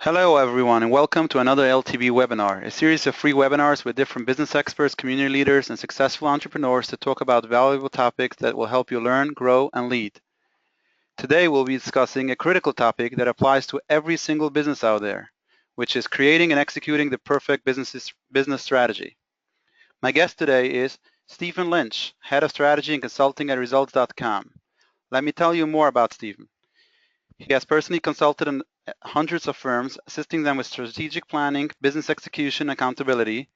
Hello everyone and welcome to another LTB webinar, a series of free webinars with different business experts, community leaders, and successful entrepreneurs to talk about valuable topics that will help you learn, grow, and lead. Today we'll be discussing a critical topic that applies to every single business out there, which is creating and executing the perfect business strategy. My guest today is Stephen Lynch, Head of Strategy and Consulting at Results.com. Let me tell you more about Stephen. He has personally consulted in hundreds of firms, assisting them with strategic planning, business execution, and accountability. He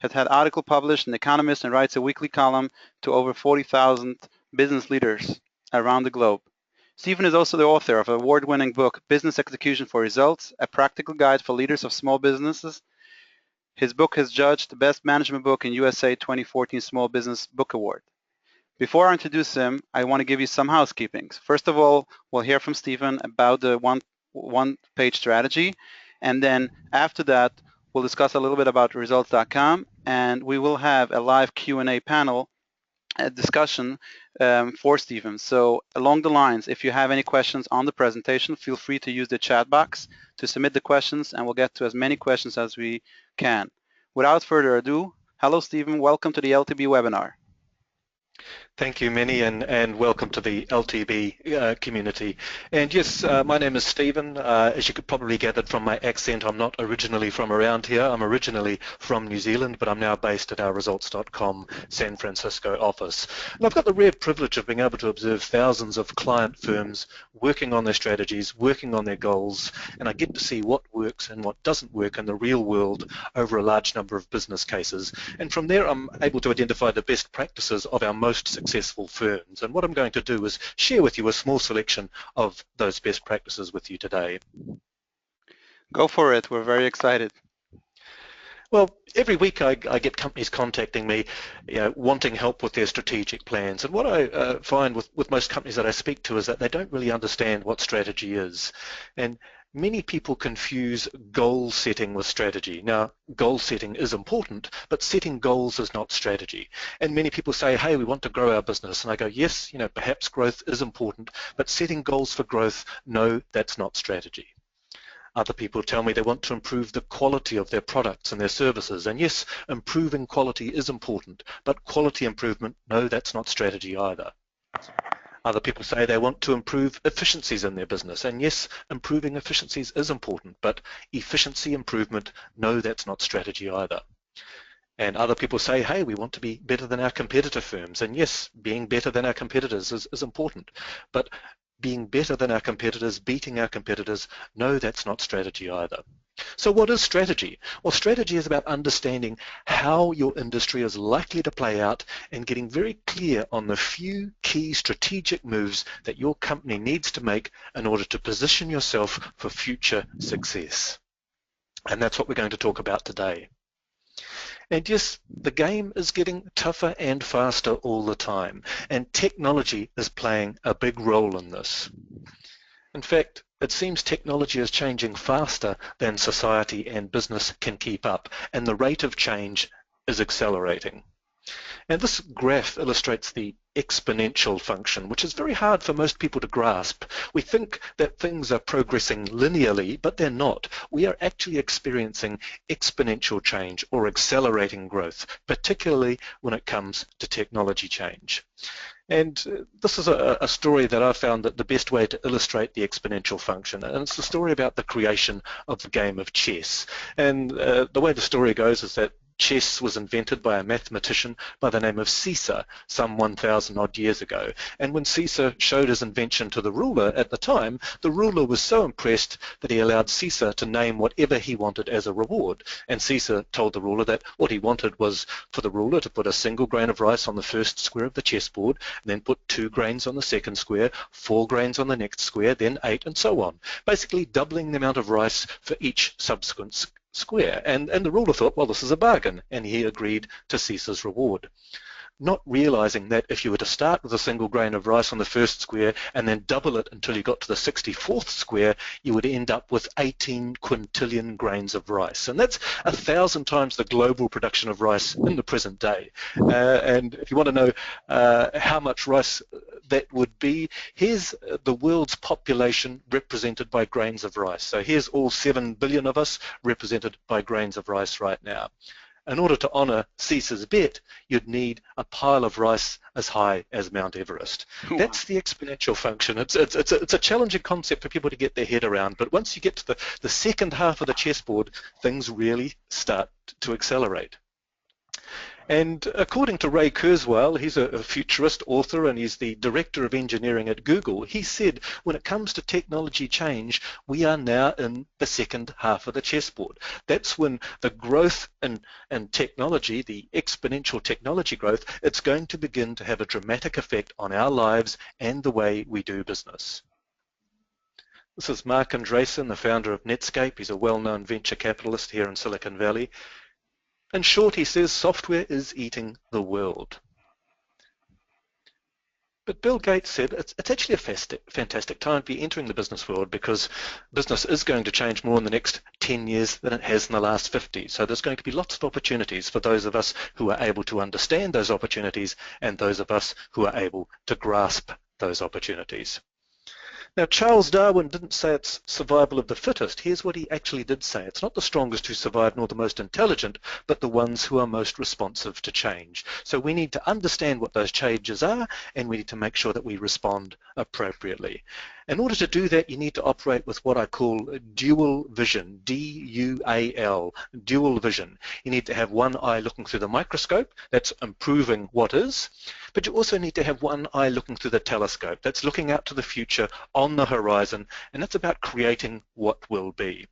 has had articles published in The Economist and writes a weekly column to over 40,000 business leaders around the globe. Stephen is also the author of the award-winning book, Business Execution for Results, a practical guide for leaders of small businesses. His book has judged the Best Management Book in USA 2014 Small Business Book Award. Before I introduce him, I want to give you some housekeeping. First of all, we'll hear from Stephen about the one-page strategy, and then after that, we'll discuss a little bit about results.com, and we will have a live Q&A panel discussion for Stephen. So along the lines, if you have any questions on the presentation, feel free to use the chat box to submit the questions, and we'll get to as many questions as we can. Without further ado, hello Stephen, welcome to the LTB webinar. Thank you, Minnie, and welcome to the LTB community. And yes, my name is Stephen. As you could probably gather from my accent, I'm not originally from around here. I'm originally from New Zealand, but I'm now based at our Results.com San Francisco office. And I've got the rare privilege of being able to observe thousands of client firms working on their strategies, working on their goals, and I get to see what works and what doesn't work in the real world over a large number of business cases. And from there, I'm able to identify the best practices of our most successful firms. And what I'm going to do is share with you a small selection of those best practices with you today. Go for it. We're very excited. Well, every week I get companies contacting me, wanting help with their strategic plans. And what I find with most companies that I speak to is that they don't really understand what strategy is. And many people confuse goal setting with strategy. Now, goal setting is important, but setting goals is not strategy. And many people say, hey, we want to grow our business. And I go, yes, perhaps growth is important, but setting goals for growth, no, that's not strategy. Other people tell me they want to improve the quality of their products and their services. And yes, improving quality is important, but quality improvement, no, that's not strategy either. Other people say they want to improve efficiencies in their business. And yes, improving efficiencies is important, but efficiency improvement, no, that's not strategy either. And other people say, hey, we want to be better than our competitor firms. And yes, being better than our competitors is important. But being better than our competitors, beating our competitors, no, that's not strategy either. So what is strategy? Well, strategy is about understanding how your industry is likely to play out and getting very clear on the few key strategic moves that your company needs to make in order to position yourself for future success. And that's what we're going to talk about today. And yes, the game is getting tougher and faster all the time, and technology is playing a big role in this. In fact, it seems technology is changing faster than society and business can keep up, and the rate of change is accelerating. And this graph illustrates the exponential function, which is very hard for most people to grasp. We think that things are progressing linearly, but they're not. We are actually experiencing exponential change or accelerating growth, particularly when it comes to technology change. And this is a story that I found that the best way to illustrate the exponential function, and it's the story about the creation of the game of chess. And the way the story goes is that chess was invented by a mathematician by the name of Caesar some 1,000 odd years ago. And when Caesar showed his invention to the ruler at the time, the ruler was so impressed that he allowed Caesar to name whatever he wanted as a reward. And Caesar told the ruler that what he wanted was for the ruler to put a single grain of rice on the first square of the chessboard, and then put 2 grains on the second square, 4 grains on the next square, then 8, and so on. Basically doubling the amount of rice for each subsequent square. And the ruler thought, well, this is a bargain, and he agreed to Caesar's reward. not realizing that if you were to start with a single grain of rice on the first square and then double it until you got to the 64th square, you would end up with 18 quintillion grains of rice. And that's 1,000 times the global production of rice in the present day. And if you want to know how much rice that would be, here's the world's population represented by grains of rice. So here's all 7 billion of us represented by grains of rice right now. In order to honour Caesar's bet, you'd need a pile of rice as high as Mount Everest. Wow. That's the exponential function. It's a challenging concept for people to get their head around, but once you get to the second half of the chessboard, things really start to accelerate. And according to Ray Kurzweil, he's a futurist author and he's the director of engineering at Google, he said when it comes to technology change, we are now in the second half of the chessboard. That's when the growth in technology, the exponential technology growth, it's going to begin to have a dramatic effect on our lives and the way we do business. This is Mark Andreessen, the founder of Netscape. He's a well-known venture capitalist here in Silicon Valley. In short, he says software is eating the world. But Bill Gates said it's actually a fantastic time to be entering the business world because business is going to change more in the next 10 years than it has in the last 50. So there's going to be lots of opportunities for those of us who are able to understand those opportunities and those of us who are able to grasp those opportunities. Now, Charles Darwin didn't say it's survival of the fittest. Here's what he actually did say. It's not the strongest who survive nor the most intelligent, but the ones who are most responsive to change. So we need to understand what those changes are, and we need to make sure that we respond appropriately. In order to do that, you need to operate with what I call dual vision, D-U-A-L, dual vision. You need to have one eye looking through the microscope, that's improving what is, but you also need to have one eye looking through the telescope, that's looking out to the future on the horizon, and that's about creating what will be.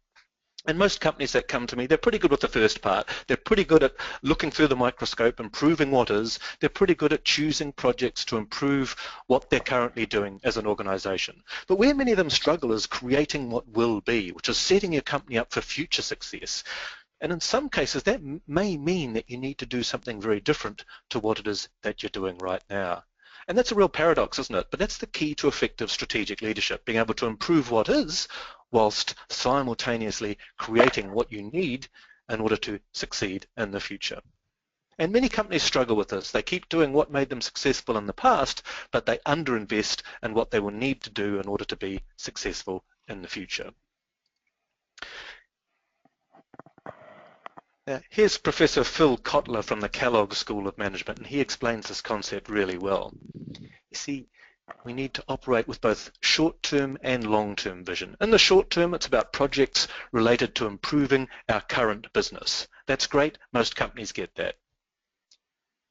And most companies that come to me, they're pretty good with the first part. They're pretty good at looking through the microscope, improving what is. They're pretty good at choosing projects to improve what they're currently doing as an organization. But where many of them struggle is creating what will be, which is setting your company up for future success. And in some cases, that may mean that you need to do something very different to what it is that you're doing right now. And that's a real paradox, isn't it? But that's the key to effective strategic leadership, being able to improve what is whilst simultaneously creating what you need in order to succeed in the future. And many companies struggle with this. They keep doing what made them successful in the past, but they underinvest in what they will need to do in order to be successful in the future. Now, here's Professor Phil Kotler from the Kellogg School of Management, and he explains this concept really well. You see, we need to operate with both short-term and long-term vision. In the short term, it's about projects related to improving our current business. That's great. Most companies get that.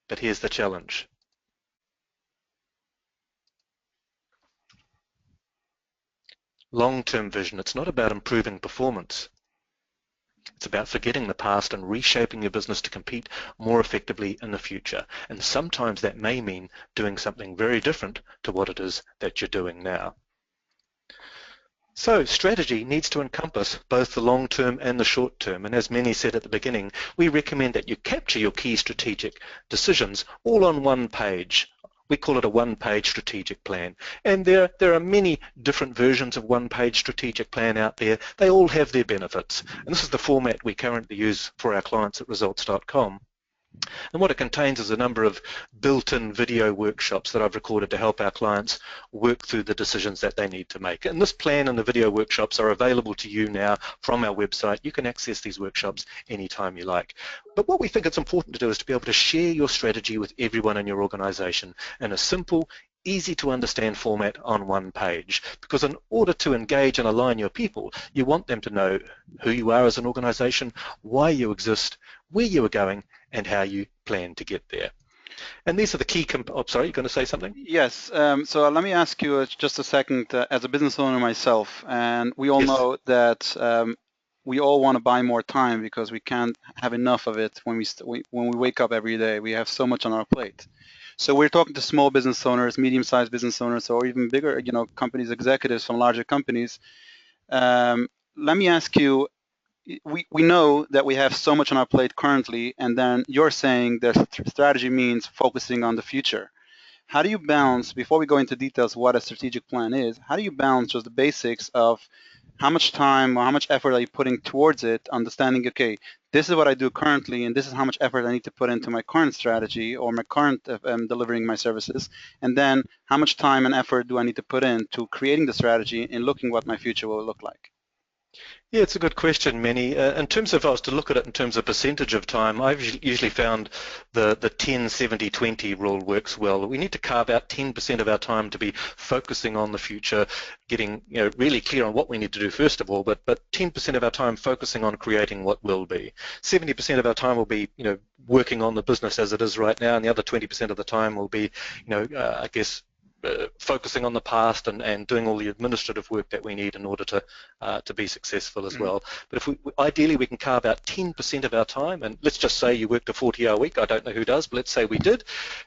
But here's the challenge. Long-term vision, it's not about improving performance. It's about forgetting the past and reshaping your business to compete more effectively in the future. And sometimes that may mean doing something very different to what it is that you're doing now. So strategy needs to encompass both the long term and the short term. And as Manny said at the beginning, we recommend that you capture your key strategic decisions all on one page. We call it a one-page strategic plan. And there are many different versions of one-page strategic plan out there. They all have their benefits. And this is the format we currently use for our clients at results.com. And what it contains is a number of built-in video workshops that I've recorded to help our clients work through the decisions that they need to make. And this plan and the video workshops are available to you now from our website. You can access these workshops anytime you like. But what we think it's important to do is to be able to share your strategy with everyone in your organization in a simple, easy to understand format on one page, because in order to engage and align your people, you want them to know who you are as an organization, why you exist, where you are going, and how you plan to get there. And these are the key sorry, you're going to say something? Yes, so let me ask you just a second, as a business owner myself, and we all know that we all want to buy more time because we can't have enough of it when we wake up every day. We have so much on our plate. So we're talking to small business owners, medium-sized business owners, or even bigger, companies, executives from larger companies. Let me ask you, we know that we have so much on our plate currently, and then you're saying that strategy means focusing on the future. How do you balance, before we go into details what a strategic plan is, how do you balance just the basics of how much time or how much effort are you putting towards it, understanding, okay, this is what I do currently and this is how much effort I need to put into my current strategy or my current delivering my services, and then how much time and effort do I need to put into creating the strategy and looking what my future will look like? Yeah, it's a good question, Manny. In terms of, if I was to look at it in terms of percentage of time, I've usually found the 10-70-20 rule works well. We need to carve out 10% of our time to be focusing on the future, getting really clear on what we need to do first of all, but 10% of our time focusing on creating what will be. 70% of our time will be working on the business as it is right now, and the other 20% of the time will be I guess focusing on the past and doing all the administrative work that we need in order to be successful as well. But if ideally we can carve out 10% of our time, and let's just say you worked a 40-hour week, I don't know who does, but let's say we did,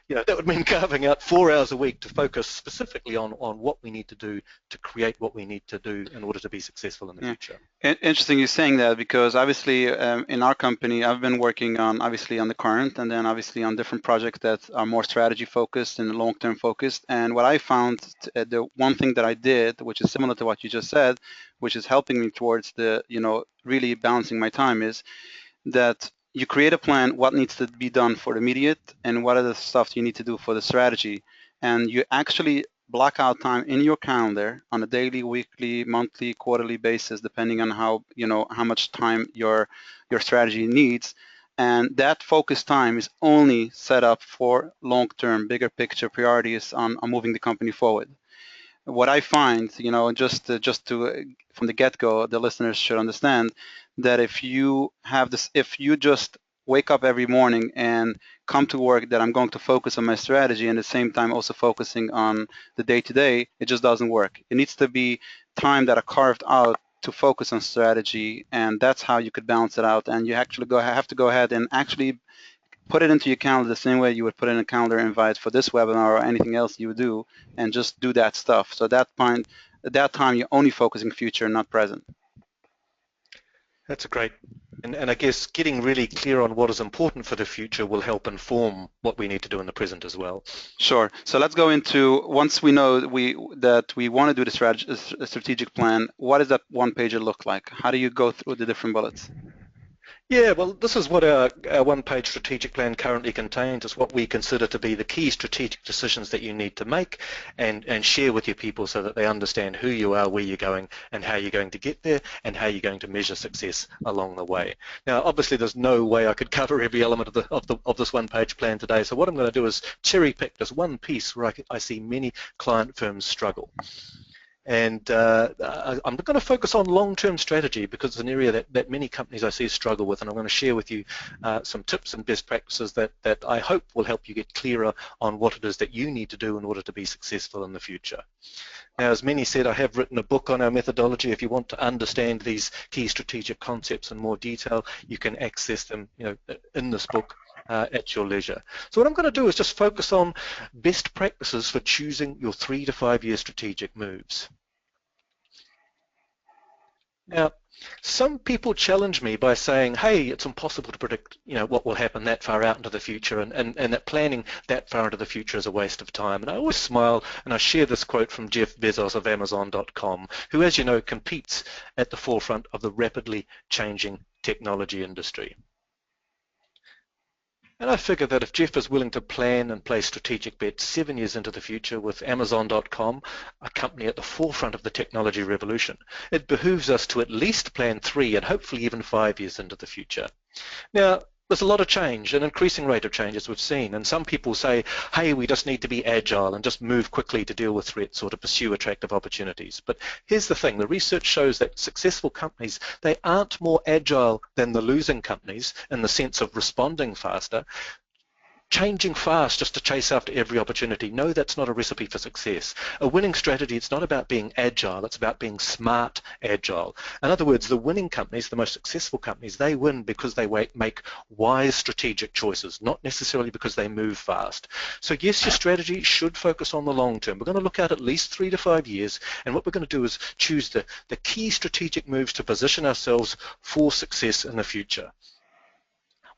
that would mean carving out 4 hours a week to focus specifically on what we need to do to create what we need to do in order to be successful in the future. Interesting you saying that, because obviously in our company I've been working on the current and then obviously on different projects that are more strategy focused and long-term focused. And what I found, the one thing that I did, which is similar to what you just said, which is helping me towards the really balancing my time, is that you create a plan, what needs to be done for the immediate and what are the stuff you need to do for the strategy, and you actually block out time in your calendar on a daily, weekly, monthly, quarterly basis, depending on how much time your strategy needs. And that focus time is only set up for long-term, bigger picture priorities on moving the company forward. What I find, just to from the get-go, the listeners should understand that if you just wake up every morning and come to work that I'm going to focus on my strategy and at the same time also focusing on the day-to-day, it just doesn't work. It needs to be time that are carved out to focus on strategy, and that's how you could balance it out. And you actually have to go ahead and actually put it into your calendar the same way you would put in a calendar invite for this webinar or anything else you would do, and just do that stuff. So at that time you're only focusing future, not present. That's a great, and I guess getting really clear on what is important for the future will help inform what we need to do in the present as well. Sure. So let's go into, once we know that we want to do the strategic plan, what does that one-pager look like? How do you go through the different bullets? Yeah, well, this is what our one-page strategic plan currently contains. It's what we consider to be the key strategic decisions that you need to make and share with your people so that they understand who you are, where you're going, and how you're going to get there, and how you're going to measure success along the way. Now, obviously, there's no way I could cover every element of this one-page plan today. So what I'm going to do is cherry-pick this one piece where I see many client firms struggle. And I'm going to focus on long-term strategy because it's an area that many companies I see struggle with, and I'm going to share with you some tips and best practices that I hope will help you get clearer on what it is that you need to do in order to be successful in the future. Now, as many said, I have written a book on our methodology. If you want to understand these key strategic concepts in more detail, you can access them in this book at your leisure. So what I'm going to do is just focus on best practices for choosing your 3 to 5 year strategic moves. Now, some people challenge me by saying, hey, it's impossible to predict what will happen that far out into the future, and that planning that far into the future is a waste of time. And I always smile and I share this quote from Jeff Bezos of Amazon.com, who, as you know, competes at the forefront of the rapidly changing technology industry. And I figure that if Jeff is willing to plan and place strategic bets 7 years into the future with Amazon.com, a company at the forefront of the technology revolution, it behooves us to at least plan 3 and hopefully even 5 years into the future. Now, there's a lot of change, an increasing rate of change as we've seen, and some people say, hey, we just need to be agile and just move quickly to deal with threats or to pursue attractive opportunities. But here's the thing, the research shows that successful companies, they aren't more agile than the losing companies in the sense of responding faster. changing fast just to chase after every opportunity. No, that's not a recipe for success. A winning strategy, it's not about being agile, it's about being smart agile. In other words, the winning companies, the most successful companies, they win because they make wise strategic choices, not necessarily because they move fast. So yes, your strategy should focus on the long term. We're going to look at least 3 to 5 years, and what we're going to do is choose the key strategic moves to position ourselves for success in the future.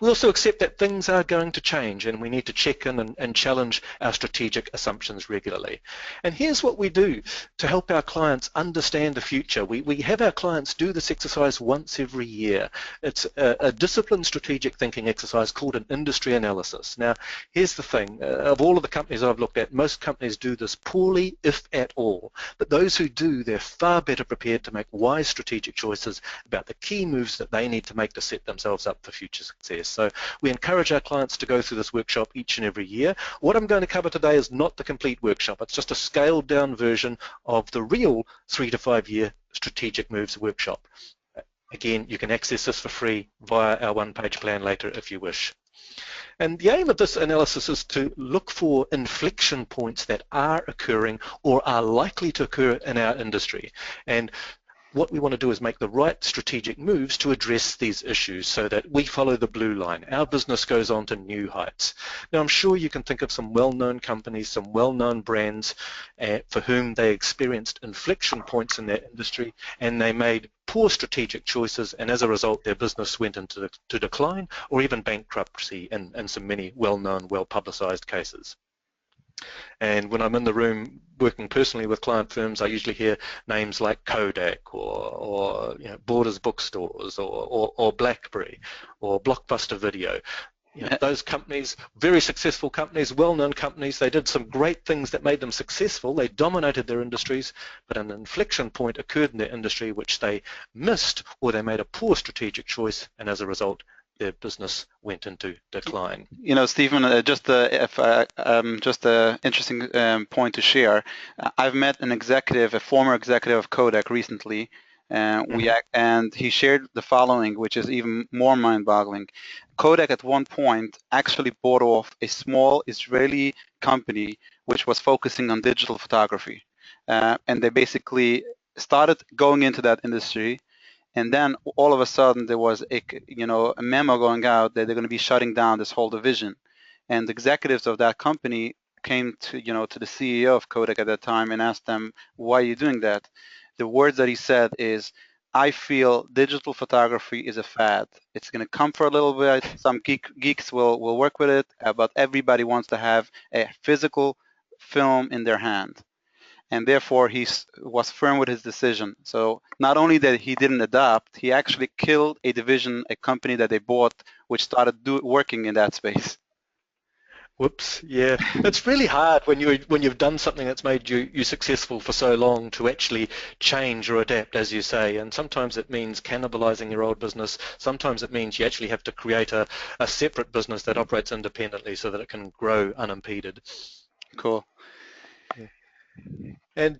We also accept that things are going to change and we need to check in and challenge our strategic assumptions regularly. And here's what we do to help our clients understand the future. We have our clients do this exercise once every year. It's a disciplined strategic thinking exercise called an industry analysis. Now, here's the thing. Of all of the companies I've looked at, most companies do this poorly, if at all. But those who do, they're far better prepared to make wise strategic choices about the key moves that they need to make to set themselves up for future success. So we encourage our clients to go through this workshop each and every year. What I'm going to cover today is not the complete workshop. It's just a scaled down version of the real 3 to 5 year strategic moves workshop. Again, you can access this for free via our Onepage plan later if you wish. And the aim of this analysis is to look for inflection points that are occurring or are likely to occur in our industry. And what we want to do is make the right strategic moves to address these issues so that we follow the blue line. Our business goes on to new heights. Now, I'm sure you can think of some well-known companies, some well-known brands for whom they experienced inflection points in their industry and they made poor strategic choices, and as a result their business went into decline or even bankruptcy in some many well-known, well-publicized cases. And when I'm in the room working personally with client firms, I usually hear names like Kodak or Borders bookstores or BlackBerry or Blockbuster Video. Those companies, very successful companies, well-known companies, they did some great things that made them successful. They dominated their industries, but an inflection point occurred in their industry which they missed, or they made a poor strategic choice, and as a result their business went into decline. Stephen, just an interesting point to share. I've met a former executive of Kodak recently, and he shared the following, which is even more mind-boggling. Kodak at one point actually bought off a small Israeli company which was focusing on digital photography, and they basically started going into that industry. And then all of a sudden there was a memo going out that they're going to be shutting down this whole division. And the executives of that company came to the CEO of Kodak at that time and asked them, why are you doing that? The words that he said is, I feel digital photography is a fad. It's going to come for a little bit. Some geeks will work with it, but everybody wants to have a physical film in their hand. And therefore he was firm with his decision. So not only that he didn't adopt, he actually killed a division, a company that they bought, which started working in that space. Whoops, yeah. It's really hard when you've done something that's made you successful for so long to actually change or adapt, as you say. And sometimes it means cannibalizing your old business. Sometimes it means you actually have to create a separate business that operates independently so that it can grow unimpeded. Cool. Yeah. And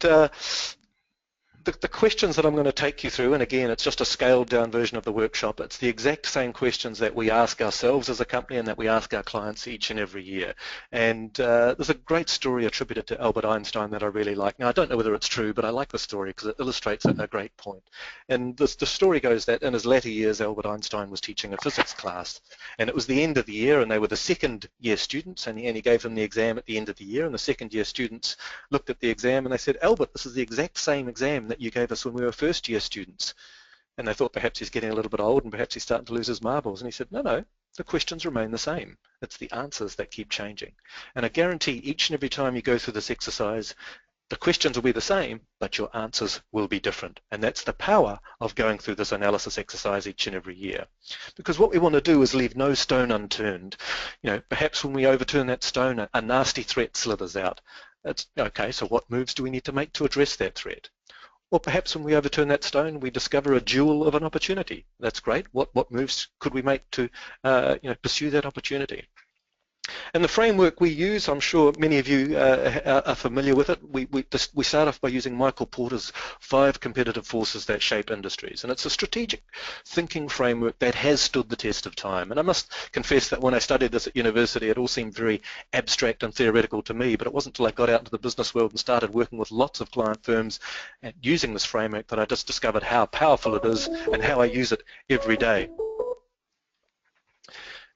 the questions that I'm going to take you through, and again, it's just a scaled down version of the workshop, it's the exact same questions that we ask ourselves as a company and that we ask our clients each and every year. And there's a great story attributed to Albert Einstein that I really like. Now, I don't know whether it's true, but I like the story because it illustrates a great point. And the story goes that in his latter years, Albert Einstein was teaching a physics class, and it was the end of the year, and they were the second year students, and he gave them the exam at the end of the year, and the second year students looked at the exam and they said, Albert, this is the exact same exam that you gave us when we were first year students. And they thought perhaps he's getting a little bit old and perhaps he's starting to lose his marbles. And he said, no, the questions remain the same. It's the answers that keep changing. And I guarantee each and every time you go through this exercise, the questions will be the same, but your answers will be different. And that's the power of going through this analysis exercise each and every year. Because what we want to do is leave no stone unturned. Perhaps when we overturn that stone, a nasty threat slithers out. It's okay, so what moves do we need to make to address that threat? Or perhaps when we overturn that stone, we discover a jewel of an opportunity. That's great. What moves could we make to pursue that opportunity? And the framework we use, I'm sure many of you are familiar with it. We start off by using Michael Porter's 5 competitive forces that shape industries. And it's a strategic thinking framework that has stood the test of time. And I must confess that when I studied this at university, it all seemed very abstract and theoretical to me, but it wasn't until I got out into the business world and started working with lots of client firms and using this framework that I just discovered how powerful it is and how I use it every day.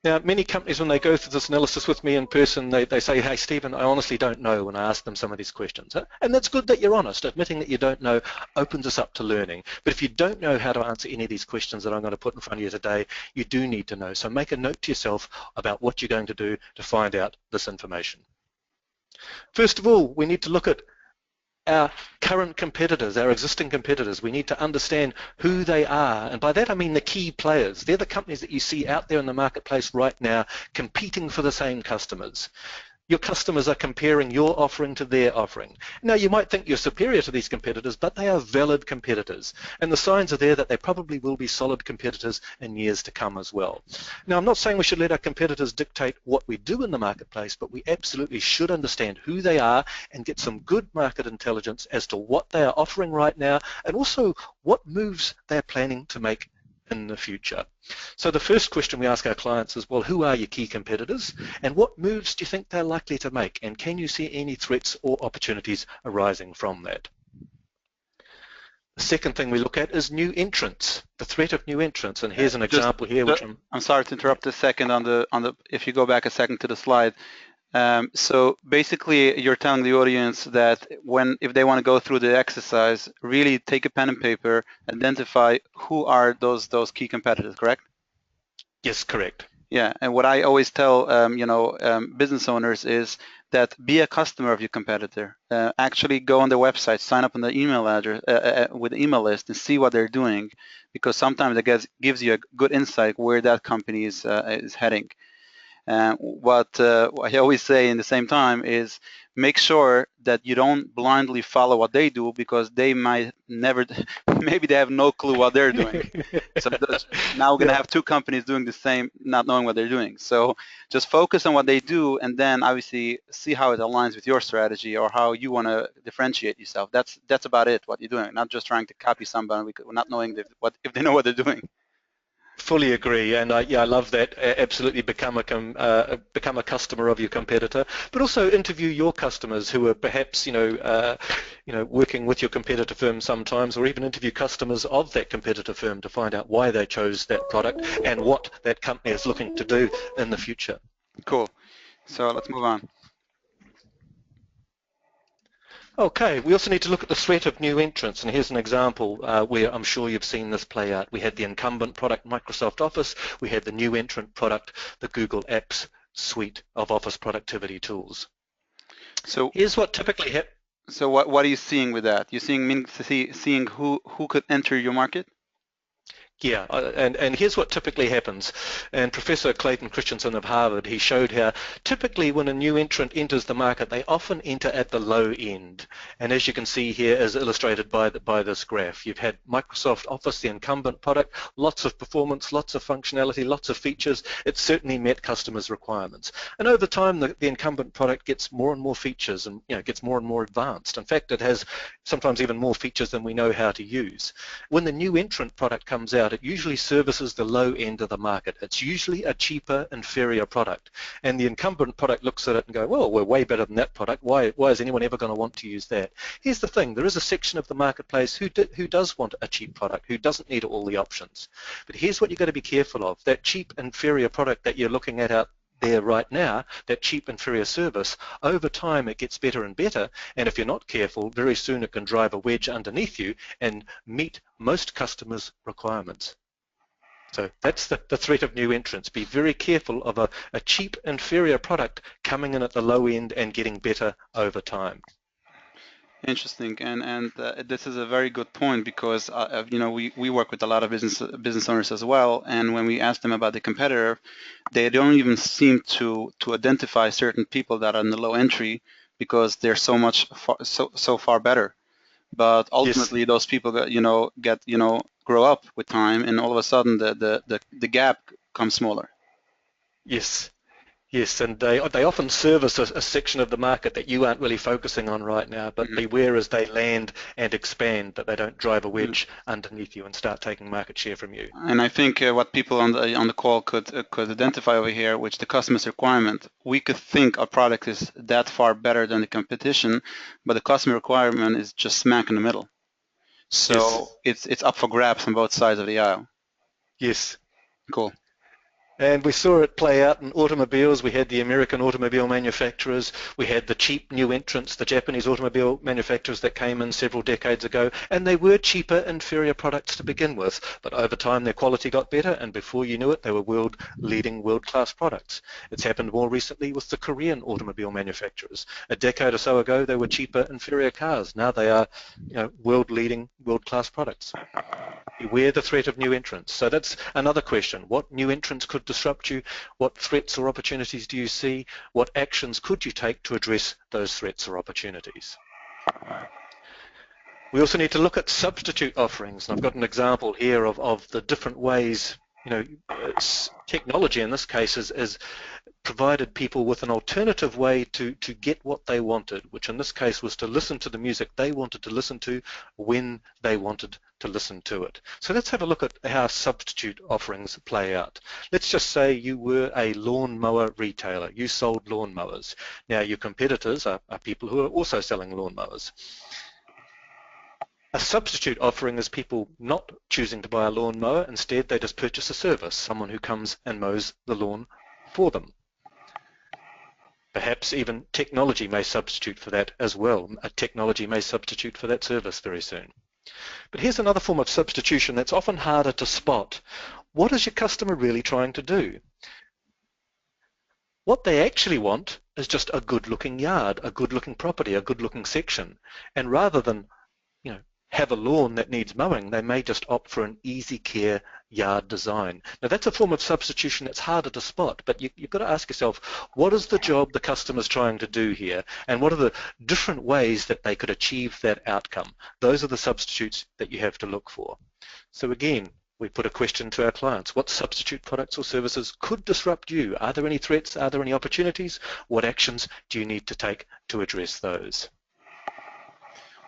Now, many companies, when they go through this analysis with me in person, they say, hey, Stephen, I honestly don't know when I ask them some of these questions. And that's good that you're honest. Admitting that you don't know opens us up to learning. But if you don't know how to answer any of these questions that I'm going to put in front of you today, you do need to know. So make a note to yourself about what you're going to do to find out this information. First of all, we need to look at our current competitors, our existing competitors. We need to understand who they are, and by that I mean the key players. They're the companies that you see out there in the marketplace right now competing for the same customers. Your customers are comparing your offering to their offering. Now, you might think you're superior to these competitors, but they are valid competitors, and the signs are there that they probably will be solid competitors in years to come as well. Now, I'm not saying we should let our competitors dictate what we do in the marketplace, but we absolutely should understand who they are and get some good market intelligence as to what they are offering right now and also what moves they're planning to make in the future. So the first question we ask our clients is, well, who are your key competitors and what moves do you think they're likely to make, and can you see any threats or opportunities arising from that? The second thing we look at is new entrants, the threat of new entrants, and here's an example here which I'm sorry to interrupt a second on the if you go back a second to the slide. So basically you're telling the audience that if they want to go through the exercise, really take a pen and paper, identify who are those key competitors, correct? Yes, correct. Yeah, and what I always tell business owners is that be a customer of your competitor. Actually go on their website, sign up on the email address with the email list and see what they're doing, because sometimes it gives you a good insight where that company is heading. What I always say in the same time is make sure that you don't blindly follow what they do, because they might never, maybe they have no clue what they're doing. So now we're going to have two companies doing the same, not knowing what they're doing. So just focus on what they do, and then obviously see how it aligns with your strategy or how you want to differentiate yourself. That's about it, what you're doing, not just trying to copy somebody, not knowing if they know what they're doing. Fully agree, and I love that. Absolutely, become a customer of your competitor, but also interview your customers who are perhaps working with your competitor firm sometimes, or even interview customers of that competitor firm to find out why they chose that product and what that company is looking to do in the future. Cool. So let's move on. Okay, we also need to look at the threat of new entrants, and here's an example where I'm sure you've seen this play out. We had the incumbent product, Microsoft Office. We had the new entrant product, the Google Apps suite of Office productivity tools. So here's what typically happens. So what are you seeing with that? You're seeing who could enter your market? Yeah, and here's what typically happens. And Professor Clayton Christensen of Harvard, he showed how typically when a new entrant enters the market, they often enter at the low end. And as you can see here, as illustrated by this graph, you've had Microsoft Office, the incumbent product, lots of performance, lots of functionality, lots of features. It certainly met customers' requirements. And over time, the incumbent product gets more and more features and gets more and more advanced. In fact, it has sometimes even more features than we know how to use. When the new entrant product comes out, it usually services the low end of the market. It's usually a cheaper, inferior product. And the incumbent product looks at it and goes, well, we're way better than that product. Why is anyone ever going to want to use that? Here's the thing. There is a section of the marketplace who does want a cheap product, who doesn't need all the options. But here's what you've got to be careful of. That cheap, inferior product that you're looking at out there right now, that cheap, inferior service, over time it gets better and better, and if you're not careful, very soon it can drive a wedge underneath you and meet most customers' requirements. So that's the threat of new entrants. Be very careful of a cheap, inferior product coming in at the low end and getting better over time. Interesting, and this is a very good point, because we work with a lot of business owners as well, and when we ask them about the competitor, they don't even seem to identify certain people that are in the low entry, because they're so far better. But ultimately, yes, those people grow up with time, and all of a sudden the gap comes smaller. Yes. Yes, and they often service a section of the market that you aren't really focusing on right now, but Mhm. beware as they land and expand that they don't drive a wedge underneath you and start taking market share from you. And I think what people on the call could identify over here, which the customer's requirement, we could think our product is that far better than the competition, but the customer requirement is just smack in the middle. Yes, So it's up for grabs on both sides of the aisle. yes. Cool. And we saw it play out in automobiles. We had the American automobile manufacturers. We had the cheap new entrants, the Japanese automobile manufacturers that came in several decades ago. And they were cheaper, inferior products to begin with. But over time, their quality got better. And before you knew it, they were world-leading, world-class products. It's happened more recently with the Korean automobile manufacturers. A decade or so ago, they were cheaper, inferior cars. Now they are, world-leading, world-class products. Beware the threat of new entrants. So that's another question. What new entrants could disrupt you? What threats or opportunities do you see? What actions could you take to address those threats or opportunities? We also need to look at substitute offerings. And I've got an example here of the different ways, technology in this case is provided people with an alternative way to get what they wanted, which in this case was to listen to the music they wanted to listen to when they wanted to listen to it. So let's have a look at how substitute offerings play out. Let's just say you were a lawnmower retailer. You sold lawnmowers. Now your competitors are people who are also selling lawnmowers. A substitute offering is people not choosing to buy a lawnmower. Instead, they just purchase a service, someone who comes and mows the lawn for them. Perhaps even technology may substitute for that as well. A technology may substitute for that service very soon. But here's another form of substitution that's often harder to spot. What is your customer really trying to do? What they actually want is just a good-looking yard, a good-looking property, a good-looking section. And rather than, have a lawn that needs mowing, they may just opt for an easy care yard design. Now that's a form of substitution that's harder to spot, but you've got to ask yourself, what is the job the customer's trying to do here? And what are the different ways that they could achieve that outcome? Those are the substitutes that you have to look for. So again, we put a question to our clients. What substitute products or services could disrupt you? Are there any threats? Are there any opportunities? What actions do you need to take to address those?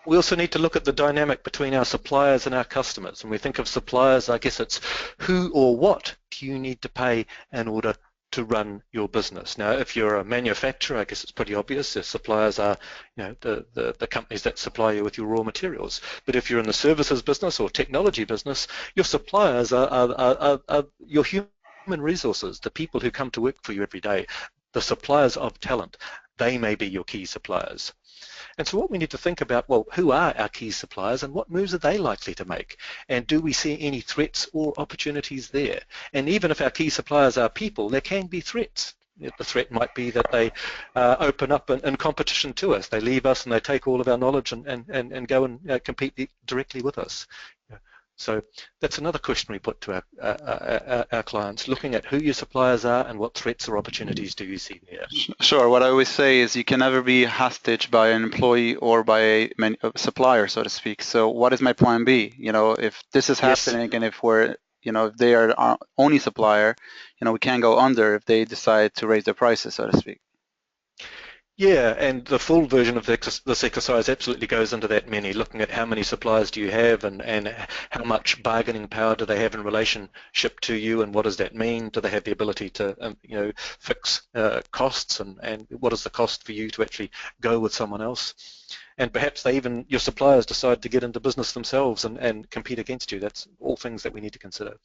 We also need to look at the dynamic between our suppliers and our customers. When we think of suppliers, I guess it's who or what do you need to pay in order to run your business. Now, if you're a manufacturer, I guess it's pretty obvious. The suppliers are, the companies that supply you with your raw materials. But if you're in the services business or technology business, your suppliers are your human resources, the people who come to work for you every day, the suppliers of talent. They may be your key suppliers. And so what we need to think about, well, who are our key suppliers and what moves are they likely to make? And do we see any threats or opportunities there? And even if our key suppliers are people, there can be threats. The threat might be that they open up in competition to us. They leave us and they take all of our knowledge and go and compete directly with us. So that's another question we put to our clients, looking at who your suppliers are and what threats or opportunities do you see there. Sure. What I always say is you can never be hostage by an employee or by a supplier, so to speak. So what is my plan B? If this is happening and if if they are our only supplier, we can't go under if they decide to raise their prices, so to speak. Yeah, and the full version of this exercise absolutely goes into that many, looking at how many suppliers do you have and how much bargaining power do they have in relationship to you and what does that mean? Do they have the ability to, fix costs and what is the cost for you to actually go with someone else? And perhaps your suppliers decide to get into business themselves and compete against you. That's all things that we need to consider.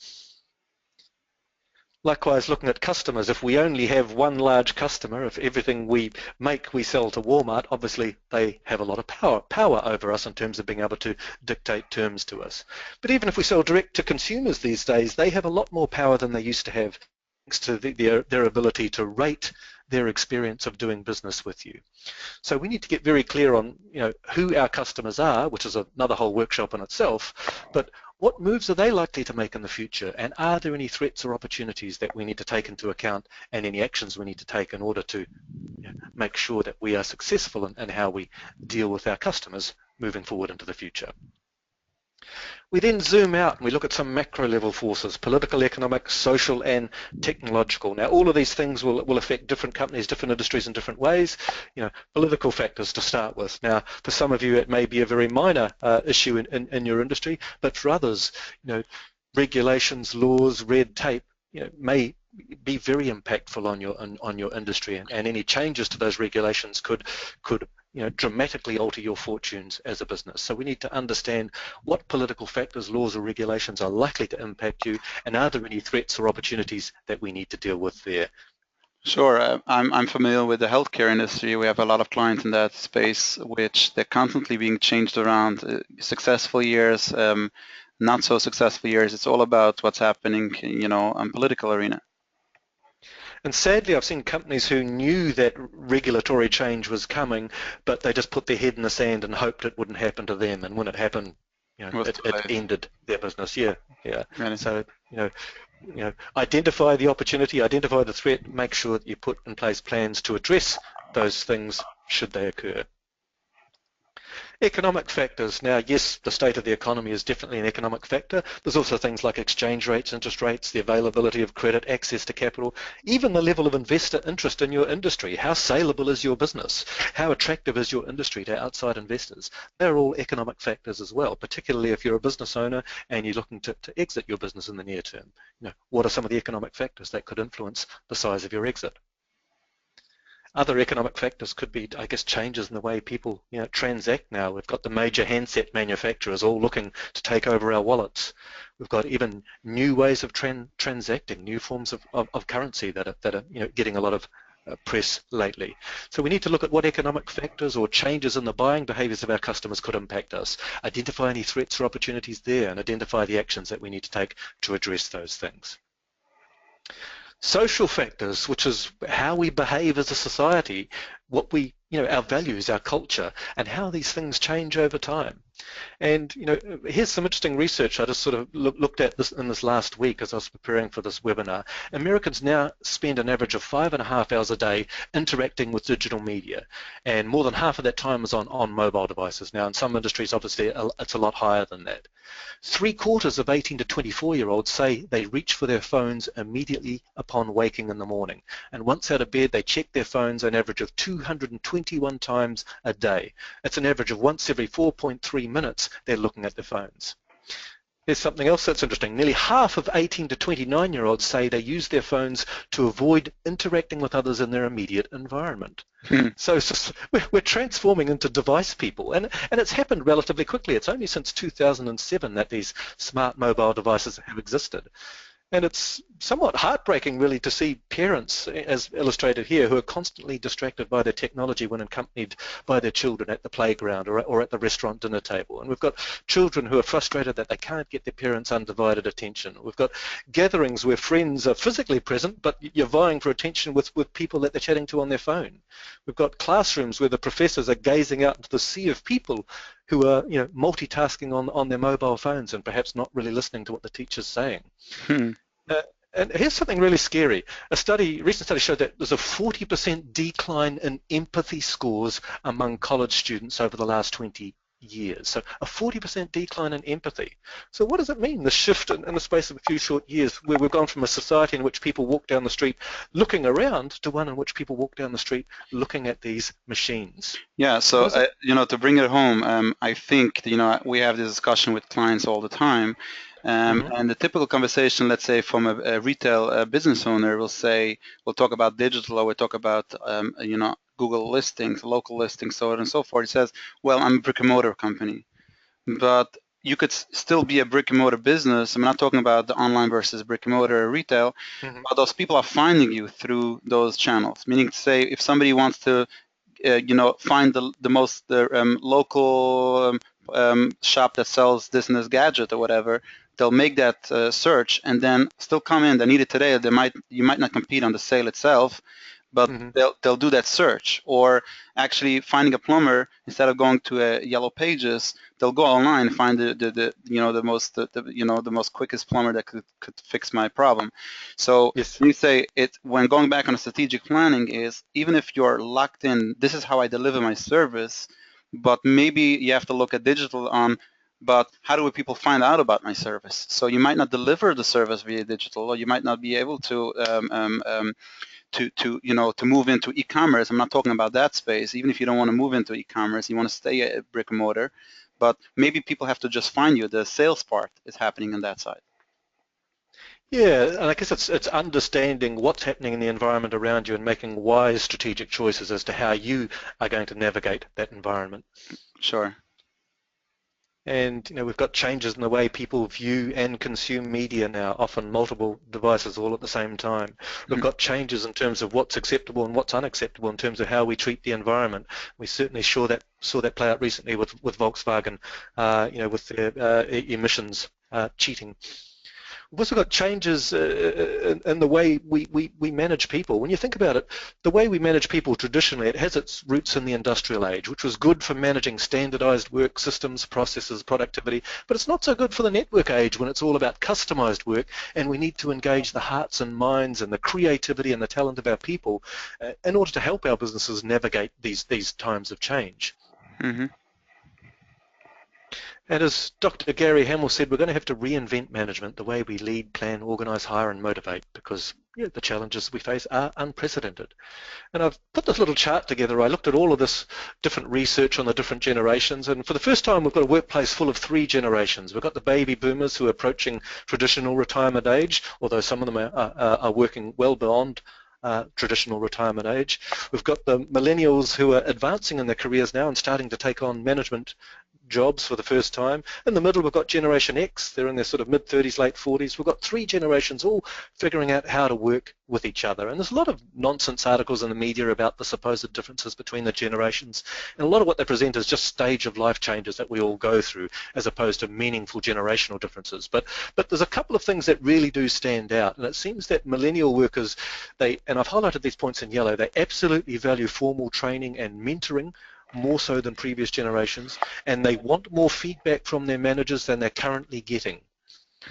Likewise, looking at customers, if we only have one large customer, if everything we make we sell to Walmart, obviously they have a lot of power over us in terms of being able to dictate terms to us. But even if we sell direct to consumers these days, they have a lot more power than they used to have, thanks to their ability to rate their experience of doing business with you. So we need to get very clear on who our customers are, which is another whole workshop in itself, but what moves are they likely to make in the future, and are there any threats or opportunities that we need to take into account and any actions we need to take in order to make sure that we are successful in how we deal with our customers moving forward into the future. We then zoom out and we look at some macro level forces, political, economic, social and technological. Now all of these things will affect different companies, different industries in different ways. Political factors to start with. Now for some of you it may be a very minor issue in your industry, but for others, regulations, laws, red tape, may be very impactful on your industry, and any changes to those regulations could dramatically alter your fortunes as a business. So we need to understand what political factors, laws or regulations are likely to impact you, and are there any threats or opportunities that we need to deal with there. Sure, I'm familiar with the healthcare industry. We have a lot of clients in that space, which they're constantly being changed around. Successful years, not so successful years. It's all about what's happening, in political arena. And sadly, I've seen companies who knew that regulatory change was coming, but they just put their head in the sand and hoped it wouldn't happen to them. And when it happened, it ended their business. Yeah. Really? So, identify the opportunity, identify the threat, make sure that you put in place plans to address those things should they occur. Economic factors. Now, yes, the state of the economy is definitely an economic factor. There's also things like exchange rates, interest rates, the availability of credit, access to capital, even the level of investor interest in your industry. How saleable is your business? How attractive is your industry to outside investors? They're all economic factors as well, particularly if you're a business owner and you're looking to exit your business in the near term. What are some of the economic factors that could influence the size of your exit? Other economic factors could be, I guess, changes in the way people transact now. We've got the major handset manufacturers all looking to take over our wallets. We've got even new ways of transacting, new forms of currency that are getting a lot of press lately. So we need to look at what economic factors or changes in the buying behaviours of our customers could impact us, identify any threats or opportunities there, and identify the actions that we need to take to address those things. Social factors, which is how we behave as a society, what we, our values, our culture, and how these things change over time. And here's some interesting research I just sort of looked at this in this last week as I was preparing for this webinar. Americans now spend an average of 5.5 hours a day interacting with digital media, and more than half of that time is on mobile devices. Now in some industries obviously it's a lot higher than that. 3/4 of 18 to 24-year-olds say they reach for their phones immediately upon waking in the morning, and once out of bed they check their phones an average of 221 times a day. That's an average of once every 4.3 minutes they're looking at their phones. There's something else that's interesting. Nearly half of 18 to 29-year-olds say they use their phones to avoid interacting with others in their immediate environment. So we're transforming into device people, and it's happened relatively quickly. It's only since 2007 that these smart mobile devices have existed. And it's somewhat heartbreaking, really, to see parents, as illustrated here, who are constantly distracted by their technology when accompanied by their children at the playground or at the restaurant dinner table. And we've got children who are frustrated that they can't get their parents' undivided attention. We've got gatherings where friends are physically present, but you're vying for attention with people that they're chatting to on their phone. We've got classrooms where the professors are gazing out into the sea of people who are multitasking on their mobile phones and perhaps not really listening to what the teacher's saying. And here's something really scary. A recent study showed that there's a 40% decline in empathy scores among college students over the last 20 years. So a 40% decline in empathy. So what does it mean, the shift in the space of a few short years, where we've gone from a society in which people walk down the street looking around to one in which people walk down the street looking at these machines? Yeah, so to bring it home, I think we have this discussion with clients all the time, and the typical conversation, let's say from a retail business owner, we'll talk about digital, or we'll talk about Google listings, local listings, so on and so forth. He says, well, I'm a brick and mortar company, but you could still be a brick and mortar business. I'm not talking about the online versus brick and mortar retail, but those people are finding you through those channels. Meaning to say, if somebody wants to find the most local shop that sells this and this gadget or whatever, they'll make that search and then still come in. They need it today. You might not compete on the sale itself, but they'll do that search. Or actually finding a plumber, instead of going to Yellow Pages, they'll go online and find the most quickest plumber that could fix my problem. So you say when going back on a strategic planning is, even if you're locked in, this is how I deliver my service, but maybe you have to look at digital on but how do people find out about my service? So you might not deliver the service via digital, or you might not be able to move into e-commerce. I'm not talking about that space. Even if you don't want to move into e-commerce, you want to stay at brick and mortar, but maybe people have to just find you. The sales part is happening on that side. Yeah, and I guess it's understanding what's happening in the environment around you and making wise strategic choices as to how you are going to navigate that environment. Sure. And we've got changes in the way people view and consume media now, often multiple devices all at the same time. We've got changes in terms of what's acceptable and what's unacceptable in terms of how we treat the environment. We certainly saw that play out recently with Volkswagen, with their emissions cheating. We've also got changes in the way we manage people. When you think about it, the way we manage people traditionally, it has its roots in the industrial age, which was good for managing standardized work systems, processes, productivity, but it's not so good for the network age when it's all about customized work, and we need to engage the hearts and minds and the creativity and the talent of our people in order to help our businesses navigate these times of change. Mm-hmm. And as Dr. Gary Hamel said, we're going to have to reinvent management, the way we lead, plan, organise, hire and motivate, because the challenges we face are unprecedented. And I've put this little chart together. I looked at all of this different research on the different generations, and for the first time we've got a workplace full of 3 generations. We've got the baby boomers who are approaching traditional retirement age, although some of them are working well beyond traditional retirement age. We've got the millennials who are advancing in their careers now and starting to take on management jobs for the first time. In the middle, we've got Generation X. They're in their sort of mid-30s, late 40s. We've got 3 generations all figuring out how to work with each other. And there's a lot of nonsense articles in the media about the supposed differences between the generations. And a lot of what they present is just stage of life changes that we all go through, as opposed to meaningful generational differences. But there's a couple of things that really do stand out. And it seems that millennial workers, and I've highlighted these points in yellow, they absolutely value formal training and mentoring more so than previous generations, and they want more feedback from their managers than they're currently getting.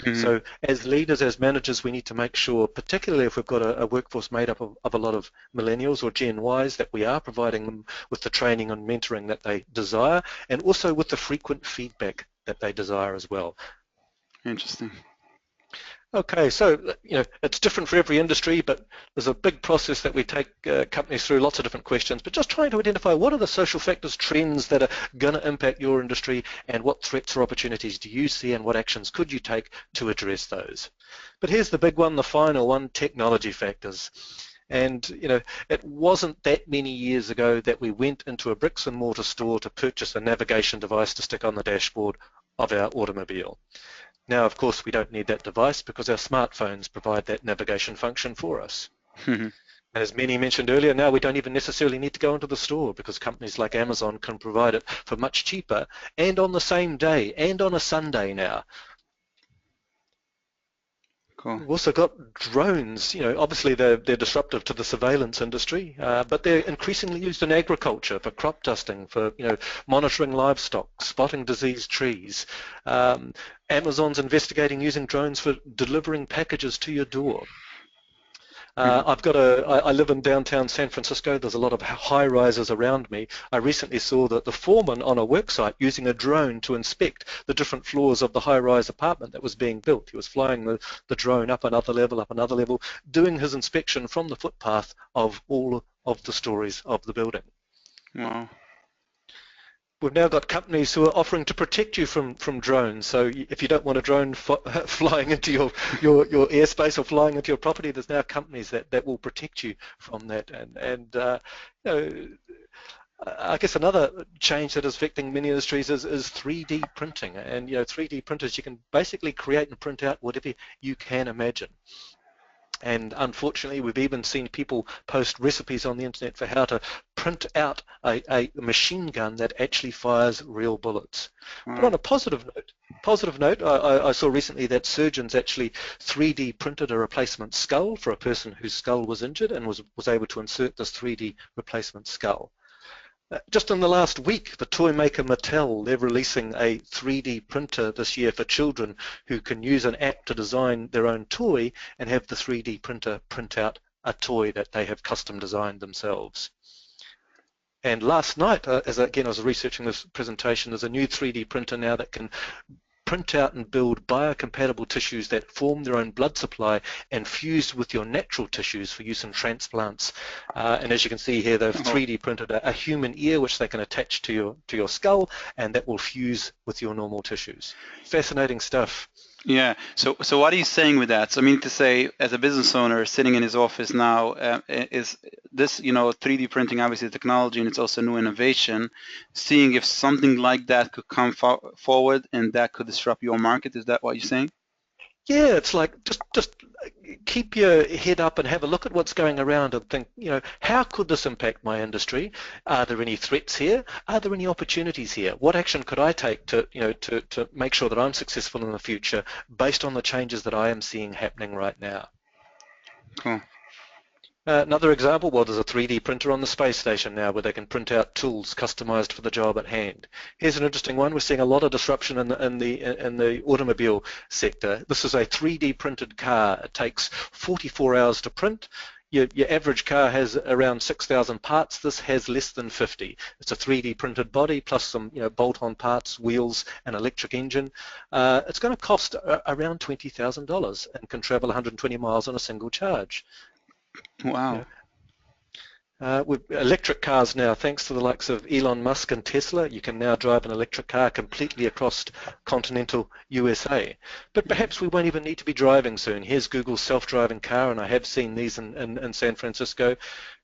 Mm-hmm. So as leaders, as managers, we need to make sure, particularly if we've got a workforce made up of a lot of millennials or Gen Ys, that we are providing them with the training and mentoring that they desire, and also with the frequent feedback that they desire as well. Interesting. Okay, so it's different for every industry, but there's a big process that we take companies through, lots of different questions, but just trying to identify what are the social factors, trends that are going to impact your industry, and what threats or opportunities do you see, and what actions could you take to address those. But here's the big one, the final one, technology factors. And it wasn't that many years ago that we went into a bricks and mortar store to purchase a navigation device to stick on the dashboard of our automobile. Now, of course, we don't need that device because our smartphones provide that navigation function for us. And as Manny mentioned earlier, now we don't even necessarily need to go into the store because companies like Amazon can provide it for much cheaper and on the same day and on a Sunday now. Cool. We've also got drones. Obviously they're disruptive to the surveillance industry, but they're increasingly used in agriculture for crop dusting, for monitoring livestock, spotting diseased trees. Amazon's investigating using drones for delivering packages to your door. I live in downtown San Francisco. There's a lot of high-rises around me. I recently saw that the foreman on a work site using a drone to inspect the different floors of the high-rise apartment that was being built. He was flying the drone up another level, doing his inspection from the footpath of all of the stories of the building. Wow. We've now got companies who are offering to protect you from drones. So if you don't want a drone flying into your airspace or flying into your property, there's now companies that will protect you from that. And I guess another change that is affecting many industries is 3D printing. And 3D printers, you can basically create and print out whatever you can imagine. And unfortunately, we've even seen people post recipes on the internet for how to print out a machine gun that actually fires real bullets. But on a positive note, I saw recently that surgeons actually 3D printed a replacement skull for a person whose skull was injured and was able to insert this 3D replacement skull. Just in the last week, the toy maker Mattel, they're releasing a 3D printer this year for children who can use an app to design their own toy and have the 3D printer print out a toy that they have custom designed themselves. And last night, as again I was researching this presentation, there's a new 3D printer now that can print out and build biocompatible tissues that form their own blood supply and fuse with your natural tissues for use in transplants. And as you can see here, they've 3D printed a human ear which they can attach to your skull, and that will fuse with your normal tissues. Fascinating stuff. Yeah. So what are you saying with that? So I mean to say, as a business owner sitting in his office now, is this, 3D printing obviously technology, and it's also new innovation, seeing if something like that could come forward and that could disrupt your market? Is that what you're saying? Yeah, it's like just keep your head up and have a look at what's going around and think, how could this impact my industry? Are there any threats here? Are there any opportunities here? What action could I take to make sure that I'm successful in the future based on the changes that I am seeing happening right now? Cool. Another example, well, there's a 3D printer on the space station now where they can print out tools customized for the job at hand. Here's an interesting one. We're seeing a lot of disruption in the automobile sector. This is a 3D printed car. It takes 44 hours to print. Your average car has around 6,000 parts. This has less than 50. It's a 3D printed body plus some bolt-on parts, wheels, and electric engine. It's going to cost around $20,000 and can travel 120 miles on a single charge. Wow. With electric cars now, thanks to the likes of Elon Musk and Tesla, you can now drive an electric car completely across continental USA. But perhaps we won't even need to be driving soon. Here's Google's self-driving car, and I have seen these in San Francisco.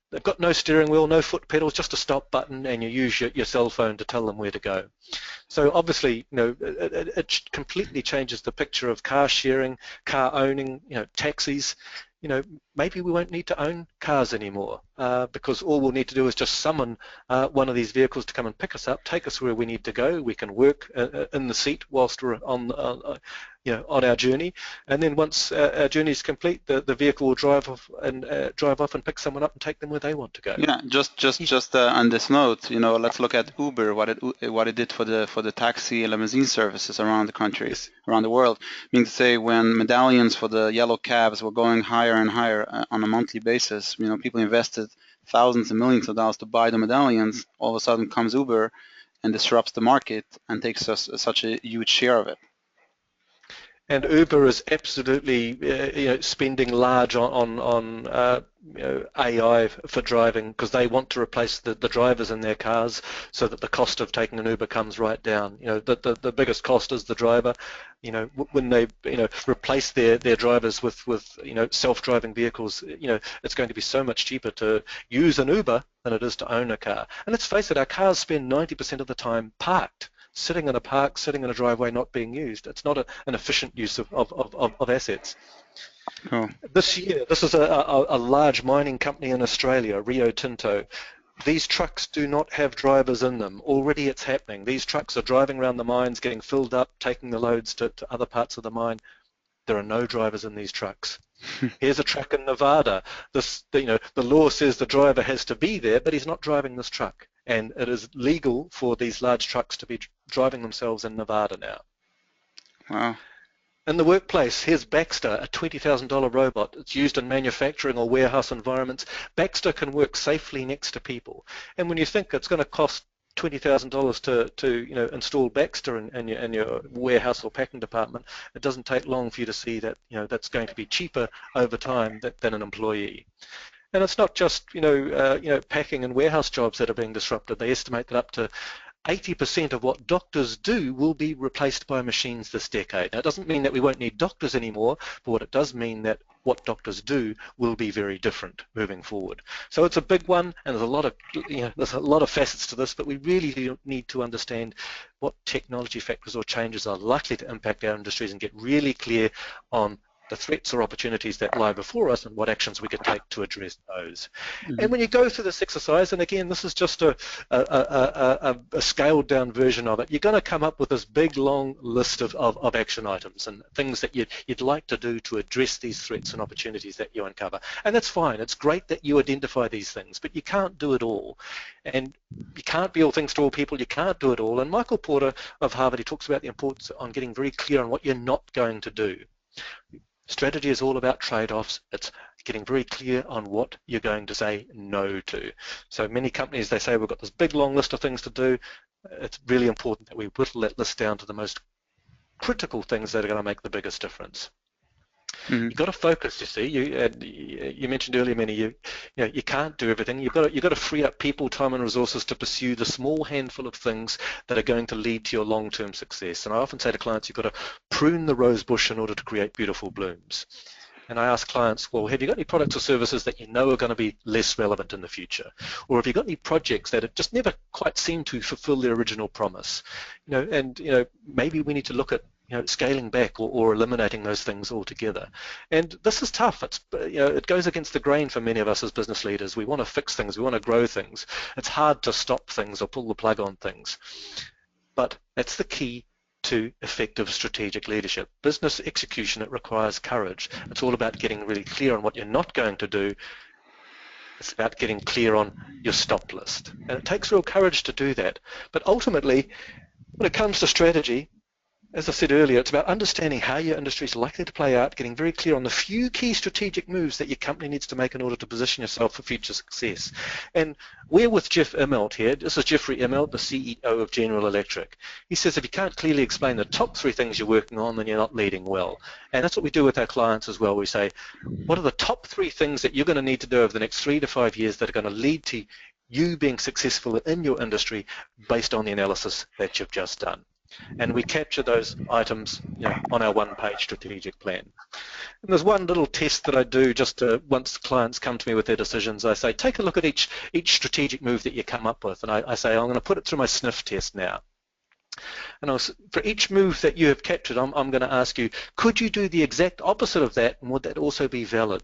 They've got no steering wheel, no foot pedals, just a stop button, and you use your cell phone to tell them where to go. So obviously, it completely changes the picture of car sharing, car owning, taxis. Maybe we won't need to own cars anymore because all we'll need to do is just summon one of these vehicles to come and pick us up, take us where we need to go. We can work in the seat whilst we're on our journey, and then once our journey is complete, the vehicle will drive off and pick someone up and take them where they want to go. Yeah, just on this note, let's look at Uber, what it did for the taxi and limousine services around the country, Yes. around the world. Meaning to say, when medallions for the yellow cabs were going higher and higher on a monthly basis, people invested thousands and millions of dollars to buy the medallions. All of a sudden comes Uber and disrupts the market and takes us such a huge share of it. And Uber is absolutely spending large on AI for driving because they want to replace the drivers in their cars so that the cost of taking an Uber comes right down. The biggest cost is the driver. When they replace their drivers with self-driving vehicles, it's going to be so much cheaper to use an Uber than it is to own a car. And let's face it, our cars spend 90% of the time parked. Sitting in a park, sitting in a driveway, not being used. It's not an efficient use of assets. Cool. This year, this is a large mining company in Australia, Rio Tinto. These trucks do not have drivers in them. Already it's happening. These trucks are driving around the mines, getting filled up, taking the loads to other parts of the mine. There are no drivers in these trucks. Here's a truck in Nevada. The law says the driver has to be there, but he's not driving this truck. And it is legal for these large trucks to be driving themselves in Nevada now. Wow. In the workplace, here's Baxter, a $20,000 robot. It's used in manufacturing or warehouse environments. Baxter can work safely next to people. And when you think it's going to cost $20,000 to install Baxter in your warehouse or packing department, it doesn't take long for you to see that that's going to be cheaper over time than an employee. And it's not just packing and warehouse jobs that are being disrupted. They estimate that up to 80% of what doctors do will be replaced by machines this decade. Now, it doesn't mean that we won't need doctors anymore, but what it does mean that what doctors do will be very different moving forward. So it's a big one, and there's a lot of facets to this, but we really do need to understand what technology factors or changes are likely to impact our industries and get really clear on the threats or opportunities that lie before us and what actions we could take to address those. Mm-hmm. And when you go through this exercise, and again, this is just a scaled down version of it, you're going to come up with this big, long list of action items and things that you'd like to do to address these threats and opportunities that you uncover. And that's fine. It's great that you identify these things, but you can't do it all. And you can't be all things to all people. You can't do it all. And Michael Porter of Harvard, he talks about the importance on getting very clear on what you're not going to do. Strategy is all about trade-offs. It's getting very clear on what you're going to say no to. So many companies, they say we've got this big long list of things to do. It's really important that we whittle that list down to the most critical things that are going to make the biggest difference. Mm-hmm. You've got to focus. You see, you mentioned earlier, Manny, you can't do everything. You've got to free up people, time, and resources to pursue the small handful of things that are going to lead to your long-term success. And I often say to clients, you've got to prune the rose bush in order to create beautiful blooms. And I ask clients, well, have you got any products or services that you know are going to be less relevant in the future? Or have you got any projects that have just never quite seemed to fulfill their original promise? Maybe we need to look at scaling back or eliminating those things altogether. And this is tough. It goes against the grain for many of us as business leaders. We want to fix things. We want to grow things. It's hard to stop things or pull the plug on things. But that's the key to effective strategic leadership. Business execution, it requires courage. It's all about getting really clear on what you're not going to do. It's about getting clear on your stop list. And it takes real courage to do that. But ultimately, when it comes to strategy, as I said earlier, it's about understanding how your industry is likely to play out, getting very clear on the few key strategic moves that your company needs to make in order to position yourself for future success. And we're with Jeff Immelt here. This is Jeffrey Immelt, the CEO of General Electric. He says if you can't clearly explain the top 3 things you're working on, then you're not leading well. And that's what we do with our clients as well. We say, what are the top 3 things that you're going to need to do over the next 3 to 5 years that are going to lead to you being successful in your industry based on the analysis that you've just done? And we capture those items on our one-page strategic plan. And there's one little test that I do just once clients come to me with their decisions. I say, take a look at each strategic move that you come up with. And I say, I'm going to put it through my Sniff Test now. And for each move that you have captured, I'm going to ask you, could you do the exact opposite of that, and would that also be valid?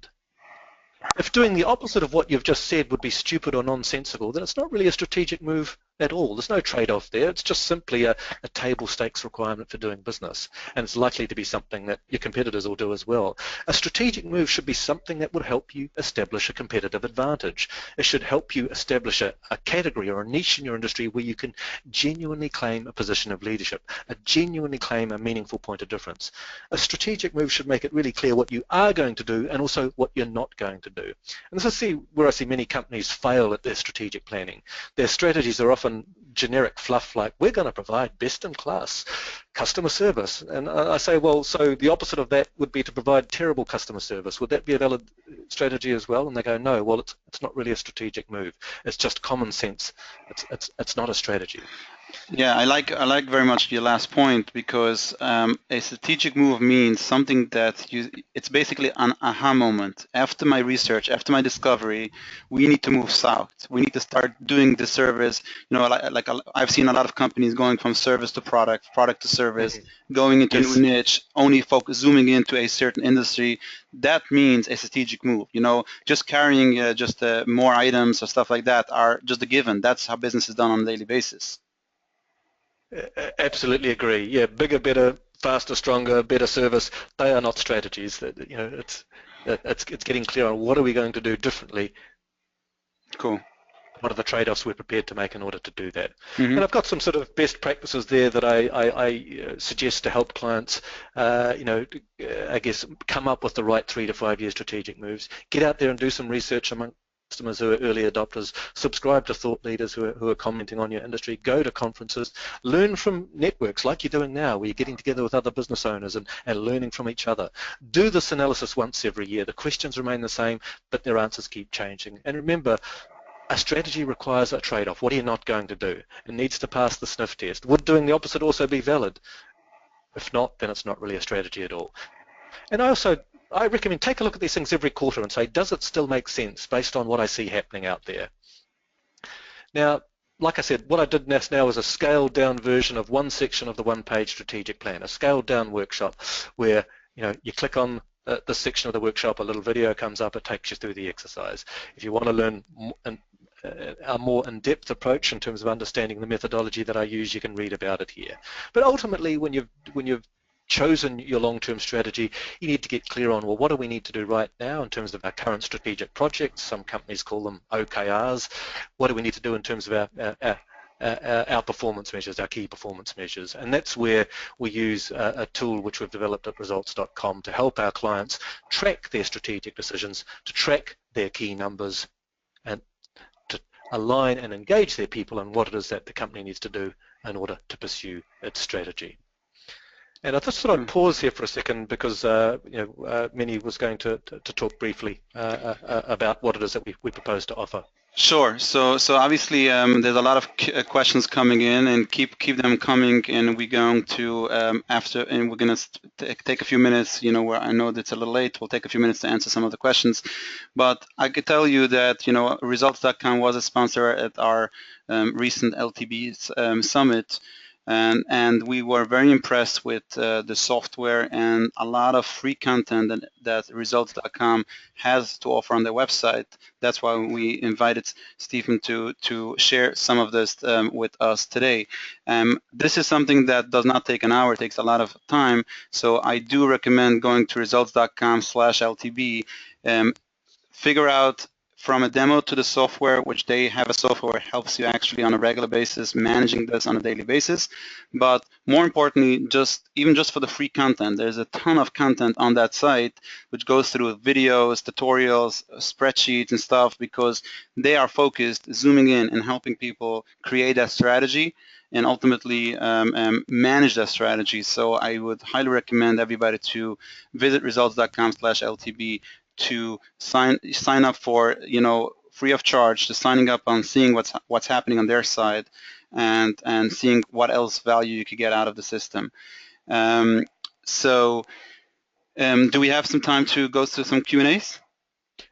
If doing the opposite of what you've just said would be stupid or nonsensical, then it's not really a strategic move at all. There's no trade-off there. It's just simply a table stakes requirement for doing business, and it's likely to be something that your competitors will do as well. A strategic move should be something that would help you establish a competitive advantage. It should help you establish a category or a niche in your industry where you can genuinely claim a position of leadership, genuinely claim a meaningful point of difference. A strategic move should make it really clear what you are going to do and also what you're not going to do. And this is where I see many companies fail at their strategic planning. Their strategies are often generic fluff like, we're going to provide best-in-class customer service. And I say, well, so the opposite of that would be to provide terrible customer service. Would that be a valid strategy as well? And they go, no, well, it's not really a strategic move. It's just common sense. It's not a strategy. Yeah, I like very much your last point, because a strategic move means something that it's basically an aha moment. After my research, after my discovery, we need to move south. We need to start doing the service. Like I've seen a lot of companies going from service to product to service, going into a new niche, only zooming into a certain industry. That means a strategic move. Just carrying more items or stuff like that are just a given. That's how business is done on a daily basis. Absolutely agree. Yeah, bigger, better, faster, stronger, better service. They are not strategies. It's getting clear on what are we going to do differently. Cool. What are the trade-offs we're prepared to make in order to do that? And I've got some sort of best practices there that I suggest to help clients, I guess, come up with the right 3 to 5 year strategic moves. Get out there and do some research among customers who are early adopters, subscribe to thought leaders who are commenting on your industry, go to conferences, learn from networks like you're doing now, where you're getting together with other business owners and learning from each other. Do this analysis once every year. The questions remain the same, but their answers keep changing. And remember, a strategy requires a trade-off. What are you not going to do? It needs to pass the Sniff Test. Would doing the opposite also be valid? If not, then it's not really a strategy at all. And I recommend take a look at these things every quarter and say, does it still make sense based on what I see happening out there? Now, like I said, what I did now is a scaled down version of one section of the one-page strategic plan, a scaled down workshop where you click on this section of the workshop, a little video comes up, it takes you through the exercise. If you want to learn a more in-depth approach in terms of understanding the methodology that I use, you can read about it here. But ultimately, when you've chosen your long-term strategy, you need to get clear on, well, what do we need to do right now in terms of our current strategic projects? Some companies call them OKRs. What do we need to do in terms of our our performance measures, our key performance measures. And that's where we use a tool which we've developed at results.com to help our clients track their strategic decisions, to track their key numbers, and to align and engage their people on what it is that the company needs to do in order to pursue its strategy. And I just thought I'd pause here for a second because Minnie was going to talk briefly about what it is that we propose to offer. Sure. So obviously there's a lot of questions coming in, and keep them coming. And we're going to we're going to take a few minutes. Where I know that it's a little late, we'll take a few minutes to answer some of the questions. But I could tell you that results.com was a sponsor at our recent LTB summit. And we were very impressed with the software and a lot of free content that results.com has to offer on their website. That's why we invited Stephen to share some of this with us today. This is something that does not take an hour, it takes a lot of time. So I do recommend going to results.com/LTB, figure out from a demo to the software, which they have a software that helps you actually on a regular basis managing this on a daily basis. But more importantly, even just for the free content, there's a ton of content on that site which goes through videos, tutorials, spreadsheets and stuff, because they are focused, zooming in and helping people create that strategy and ultimately manage that strategy. So I would highly recommend everybody to visit results.com/LTB to sign up for, free of charge, to signing up on seeing what's happening on their side and seeing what else value you could get out of the system. Do we have some time to go through some Q&As?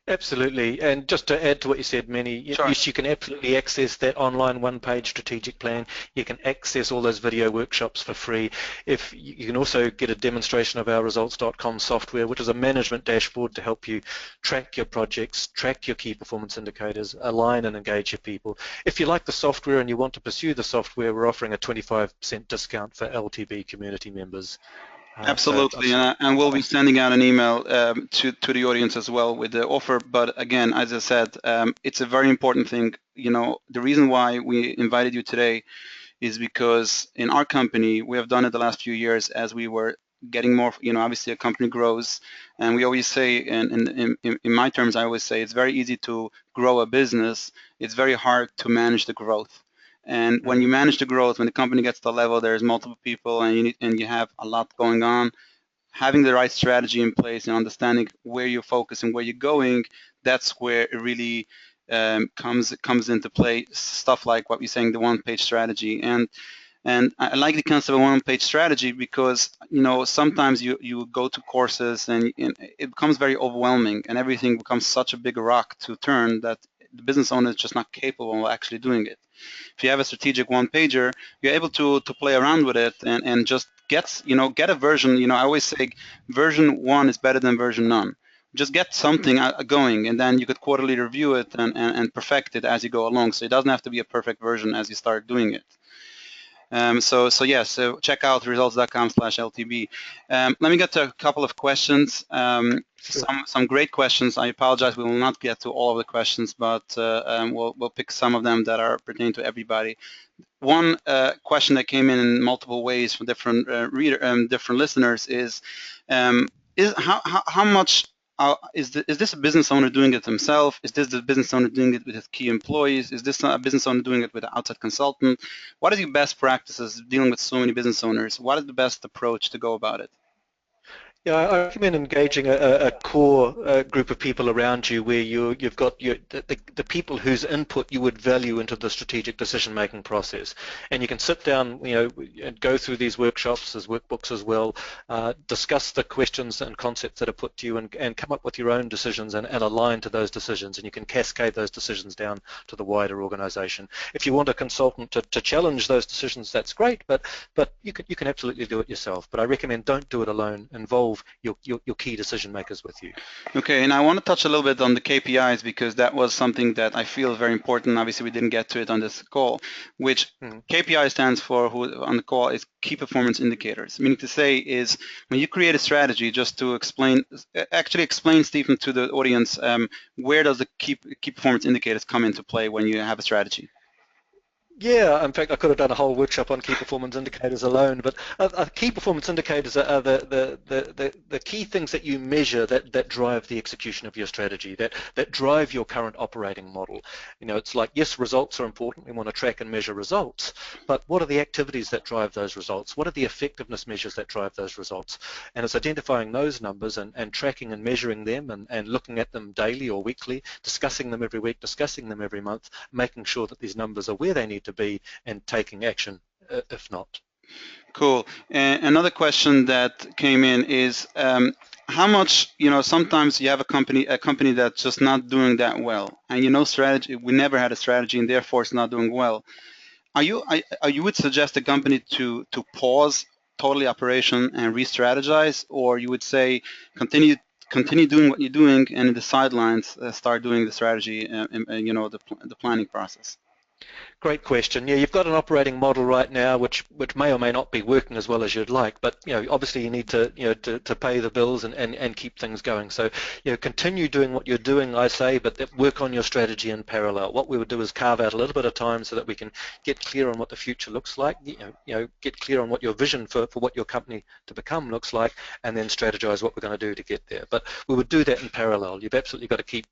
Absolutely, and just to add to what you said, Manny, Sure. Yes, you can absolutely access that online one-page strategic plan. You can access all those video workshops for free. If you can also get a demonstration of our results.com software, which is a management dashboard to help you track your projects, track your key performance indicators, align and engage your people. If you like the software and you want to pursue the software, we're offering a 25% discount for LTB community members. Absolutely, and we'll be sending out an email to the audience as well with the offer. But again, as I said, it's a very important thing. The reason why we invited you today is because in our company, we have done it the last few years as we were getting more, obviously a company grows, and we always say, and in my terms, I always say it's very easy to grow a business. It's very hard to manage the growth. And when you manage the growth, when the company gets to the level, there's multiple people and you have a lot going on, having the right strategy in place and understanding where you're focused and where you're going, that's where it really comes into play. Stuff like what you're saying, the one-page strategy. And I like the concept of one-page strategy because, sometimes you go to courses and it becomes very overwhelming and everything becomes such a big rock to turn that the business owner is just not capable of actually doing it. If you have a strategic one-pager, you're able to play around with it and just get a version. I always say version 1 is better than version none. Just get something going, and then you could quarterly review it and perfect it as you go along. So it doesn't have to be a perfect version as you start doing it. So check out results.com/LTB. Let me get to a couple of questions. Sure. Some great questions. I apologize, we will not get to all of the questions, but we'll pick some of them that are pertaining to everybody. One question that came in multiple ways from different different listeners is how much is this a business owner doing it himself? Is this the business owner doing it with his key employees? Is this a business owner doing it with an outside consultant? What are your best practices dealing with so many business owners? What is the best approach to go about it? Yeah, I recommend engaging a core group of people around you where you've got the people whose input you would value into the strategic decision-making process. And you can sit down, and go through these workshops as workbooks as well, discuss the questions and concepts that are put to you and come up with your own decisions and align to those decisions. And you can cascade those decisions down to the wider organization. If you want a consultant to challenge those decisions, that's great, but you can absolutely do it yourself. But I recommend don't do it alone. Involve your key decision makers with you. Okay, and I want to touch a little bit on the KPIs because that was something that I feel is very important. Obviously, we didn't get to it on this call, which KPI stands for, on the call, is key performance indicators. Meaning to say is when you create a strategy, just to explain, Stephen, to the audience, where does the key performance indicators come into play when you have a strategy? Yeah, in fact, I could have done a whole workshop on key performance indicators alone, but key performance indicators are the key things that you measure that drive the execution of your strategy, that drive your current operating model. You know, it's like, yes, results are important. We want to track and measure results, but what are the activities that drive those results? What are the effectiveness measures that drive those results? And it's identifying those numbers and tracking and measuring them and looking at them daily or weekly, discussing them every week, discussing them every month, making sure that these numbers are where they need to be and taking action if not. Cool. And another question that came in is how much, sometimes you have a company that's just not doing that well, and strategy, we never had a strategy and therefore it's not doing well. You would suggest a company to pause totally operation and re-strategize, or you would say continue doing what you're doing and in the sidelines start doing the strategy and the planning process? Great question. Yeah, you've got an operating model right now which may or may not be working as well as you'd like, but obviously you need to to pay the bills and keep things going. So continue doing what you're doing, I say, but work on your strategy in parallel. What we would do is carve out a little bit of time so that we can get clear on what the future looks like. Get clear on what your vision for what your company to become looks like, and then strategize what we're going to do to get there. But we would do that in parallel. You've absolutely got to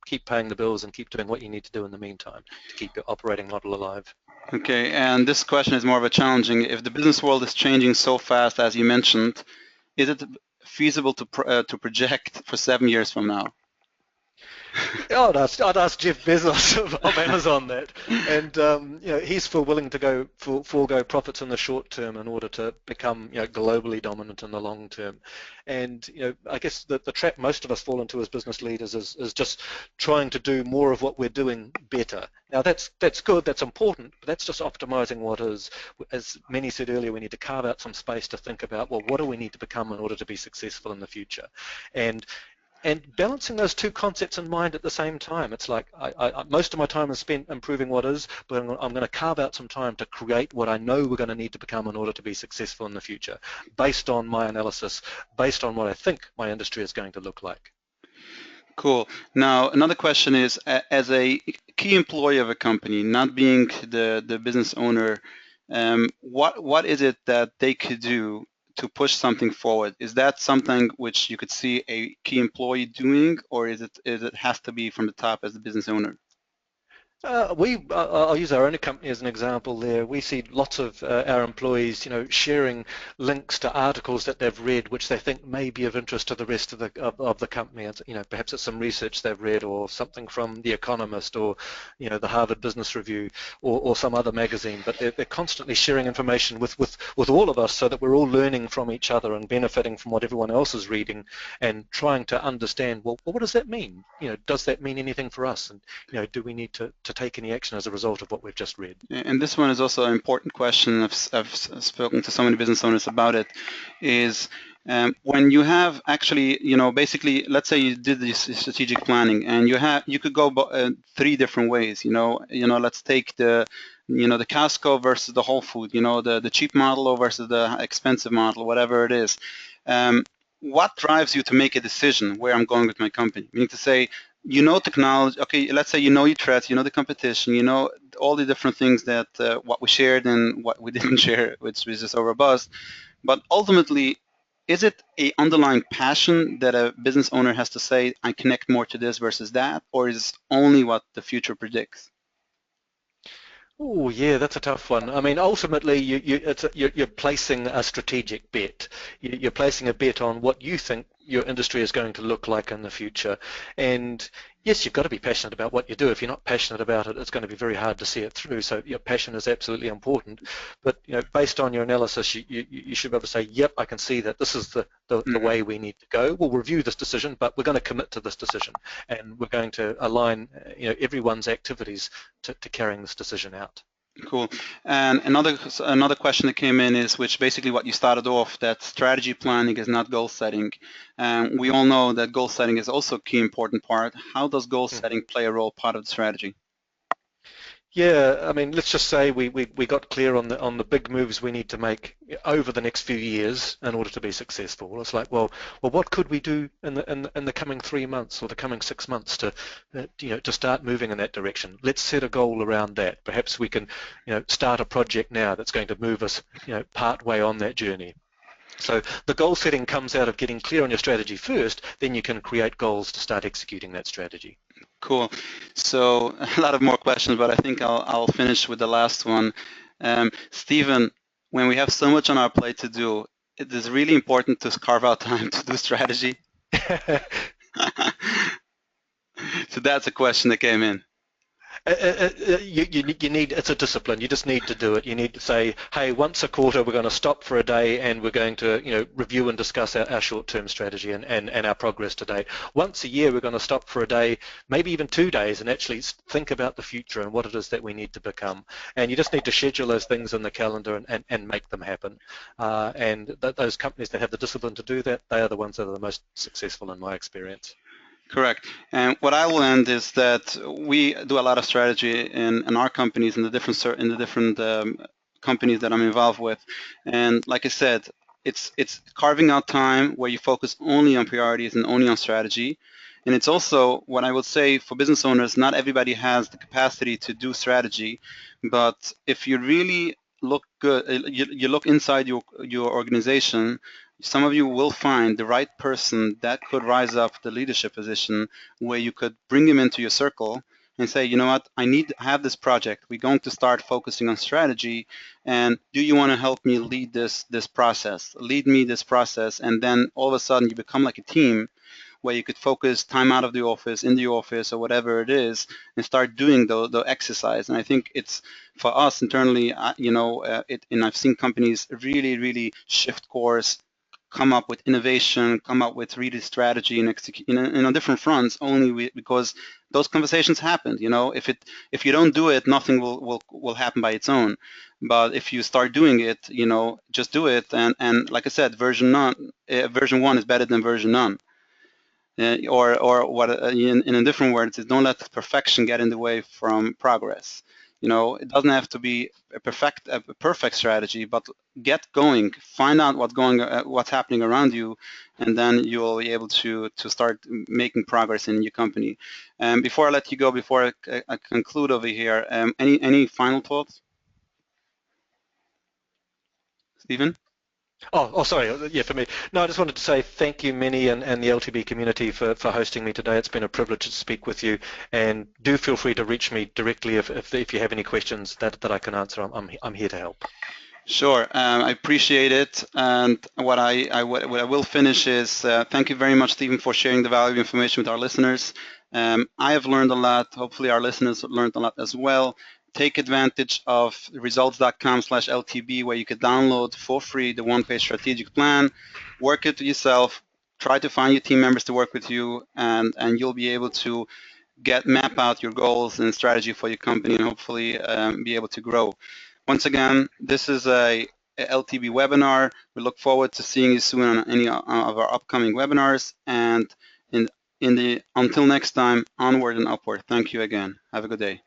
keep paying the bills and keep doing what you need to do in the meantime to keep your operating model alive. Okay, and this question is more of a challenging. If the business world is changing so fast, as you mentioned, is it feasible to project for 7 years from now? Yeah, I'd ask Jeff Bezos of Amazon that, and he's still willing to forego profits in the short term in order to become globally dominant in the long term. And I guess the trap most of us fall into as business leaders is just trying to do more of what we're doing better. Now that's good, that's important, but that's just optimizing what is. As many said earlier, we need to carve out some space to think about, well, what do we need to become in order to be successful in the future? And balancing those two concepts in mind at the same time. It's like most of my time is spent improving what is, but I'm going to carve out some time to create what I know we're going to need to become in order to be successful in the future, based on my analysis, based on what I think my industry is going to look like. Cool. Now, another question is, as a key employee of a company, not being the business owner, what is it that they could do to push something forward? Is that something which you could see a key employee doing, or is it has to be from the top as the business owner? I'll use our own company as an example there. We see lots of our employees, sharing links to articles that they've read, which they think may be of interest to the rest of the company. And, perhaps it's some research they've read, or something from The Economist, or the Harvard Business Review, or some other magazine. But they're constantly sharing information with all of us, so that we're all learning from each other and benefiting from what everyone else is reading, and trying to understand, well, what does that mean? Does that mean anything for us? And do we need to take any action as a result of what we've just read? And this one is also an important question. I've spoken to so many business owners about it. Is when you have actually, basically, let's say you did this strategic planning, and you could go three different ways. Let's take the Costco versus the Whole Food. The cheap model versus the expensive model, whatever it is. What drives you to make a decision where I'm going with my company? Meaning to say, technology, okay, let's say your threats, the competition, all the different things that what we shared and what we didn't share, which was just so robust. But ultimately, is it a underlying passion that a business owner has to say, I connect more to this versus that, or is it only what the future predicts? Oh, yeah, that's a tough one. I mean, ultimately, you're placing a strategic bet. You're placing a bet on what you think your industry is going to look like in the future. And yes, you've got to be passionate about what you do. If you're not passionate about it, it's going to be very hard to see it through. So your passion is absolutely important. But based on your analysis, you should be able to say, yep, I can see that this is the way we need to go. We'll review this decision, but we're going to commit to this decision, and we're going to align everyone's activities to carrying this decision out. Cool. And another question that came in is, which basically what you started off, that strategy planning is not goal setting. We all know that goal setting is also a key important part. How does goal setting play a role part of the strategy? Yeah, I mean, let's just say we got clear on the big moves we need to make over the next few years in order to be successful. It's like, well, what could we do in the coming 3 months or the coming 6 months to to start moving in that direction? Let's set a goal around that. Perhaps we can start a project now that's going to move us part way on that journey. So the goal setting comes out of getting clear on your strategy first, then you can create goals to start executing that strategy. Cool. So a lot of more questions, but I think I'll finish with the last one. Stephen, when we have so much on our plate to do, it is really important to carve out time to do strategy. So that's a question that came in. You need, it's a discipline. You just need to do it. You need to say, hey, once a quarter we're going to stop for a day and we're going to review and discuss our short-term strategy and our progress to date. Once a year we're going to stop for a day, maybe even 2 days, and actually think about the future and what it is that we need to become. And you just need to schedule those things in the calendar and make them happen. And those companies that have the discipline to do that, they are the ones that are the most successful in my experience. Correct. And what I will end is that we do a lot of strategy in our companies, in the different companies that I'm involved with. And like I said, it's carving out time where you focus only on priorities and only on strategy. And it's also what I would say for business owners, not everybody has the capacity to do strategy, but if you really look good, you look inside your organization, some of you will find the right person that could rise up the leadership position where you could bring him into your circle and say, you know what, I have this project. We're going to start focusing on strategy, and do you want to help me lead this process? Lead me this process, and then all of a sudden you become like a team where you could focus time out of the office, in the office, or whatever it is, and start doing the exercise. And I think it's for us internally, and I've seen companies really shift course, come up with innovation, come up with really strategy and execute on different fronts only because those conversations happened. If you don't do it, nothing will happen by its own. But if you start doing it, just do it. And like I said, version 1 is better than version none. Or what in a different words is, don't let perfection get in the way from progress. It doesn't have to be a perfect strategy, but get going, find out what's happening around you, and then you'll be able to start making progress in your company. Before I let you go, before I conclude over here, any final thoughts, Stephen? Oh, sorry. Yeah, for me. No, I just wanted to say thank you, Minnie, and the LTB community for hosting me today. It's been a privilege to speak with you, and do feel free to reach me directly if you have any questions that I can answer. I'm here to help. Sure, I appreciate it. And what I will finish is thank you very much, Stephen, for sharing the valuable information with our listeners. I have learned a lot. Hopefully, our listeners learned a lot as well. Take advantage of results.com/LTB, where you can download for free the one-page strategic plan. Work it yourself. Try to find your team members to work with you, and you'll be able to map out your goals and strategy for your company, and hopefully be able to grow. Once again, this is a LTB webinar. We look forward to seeing you soon on any of our upcoming webinars. And until next time, onward and upward. Thank you again. Have a good day.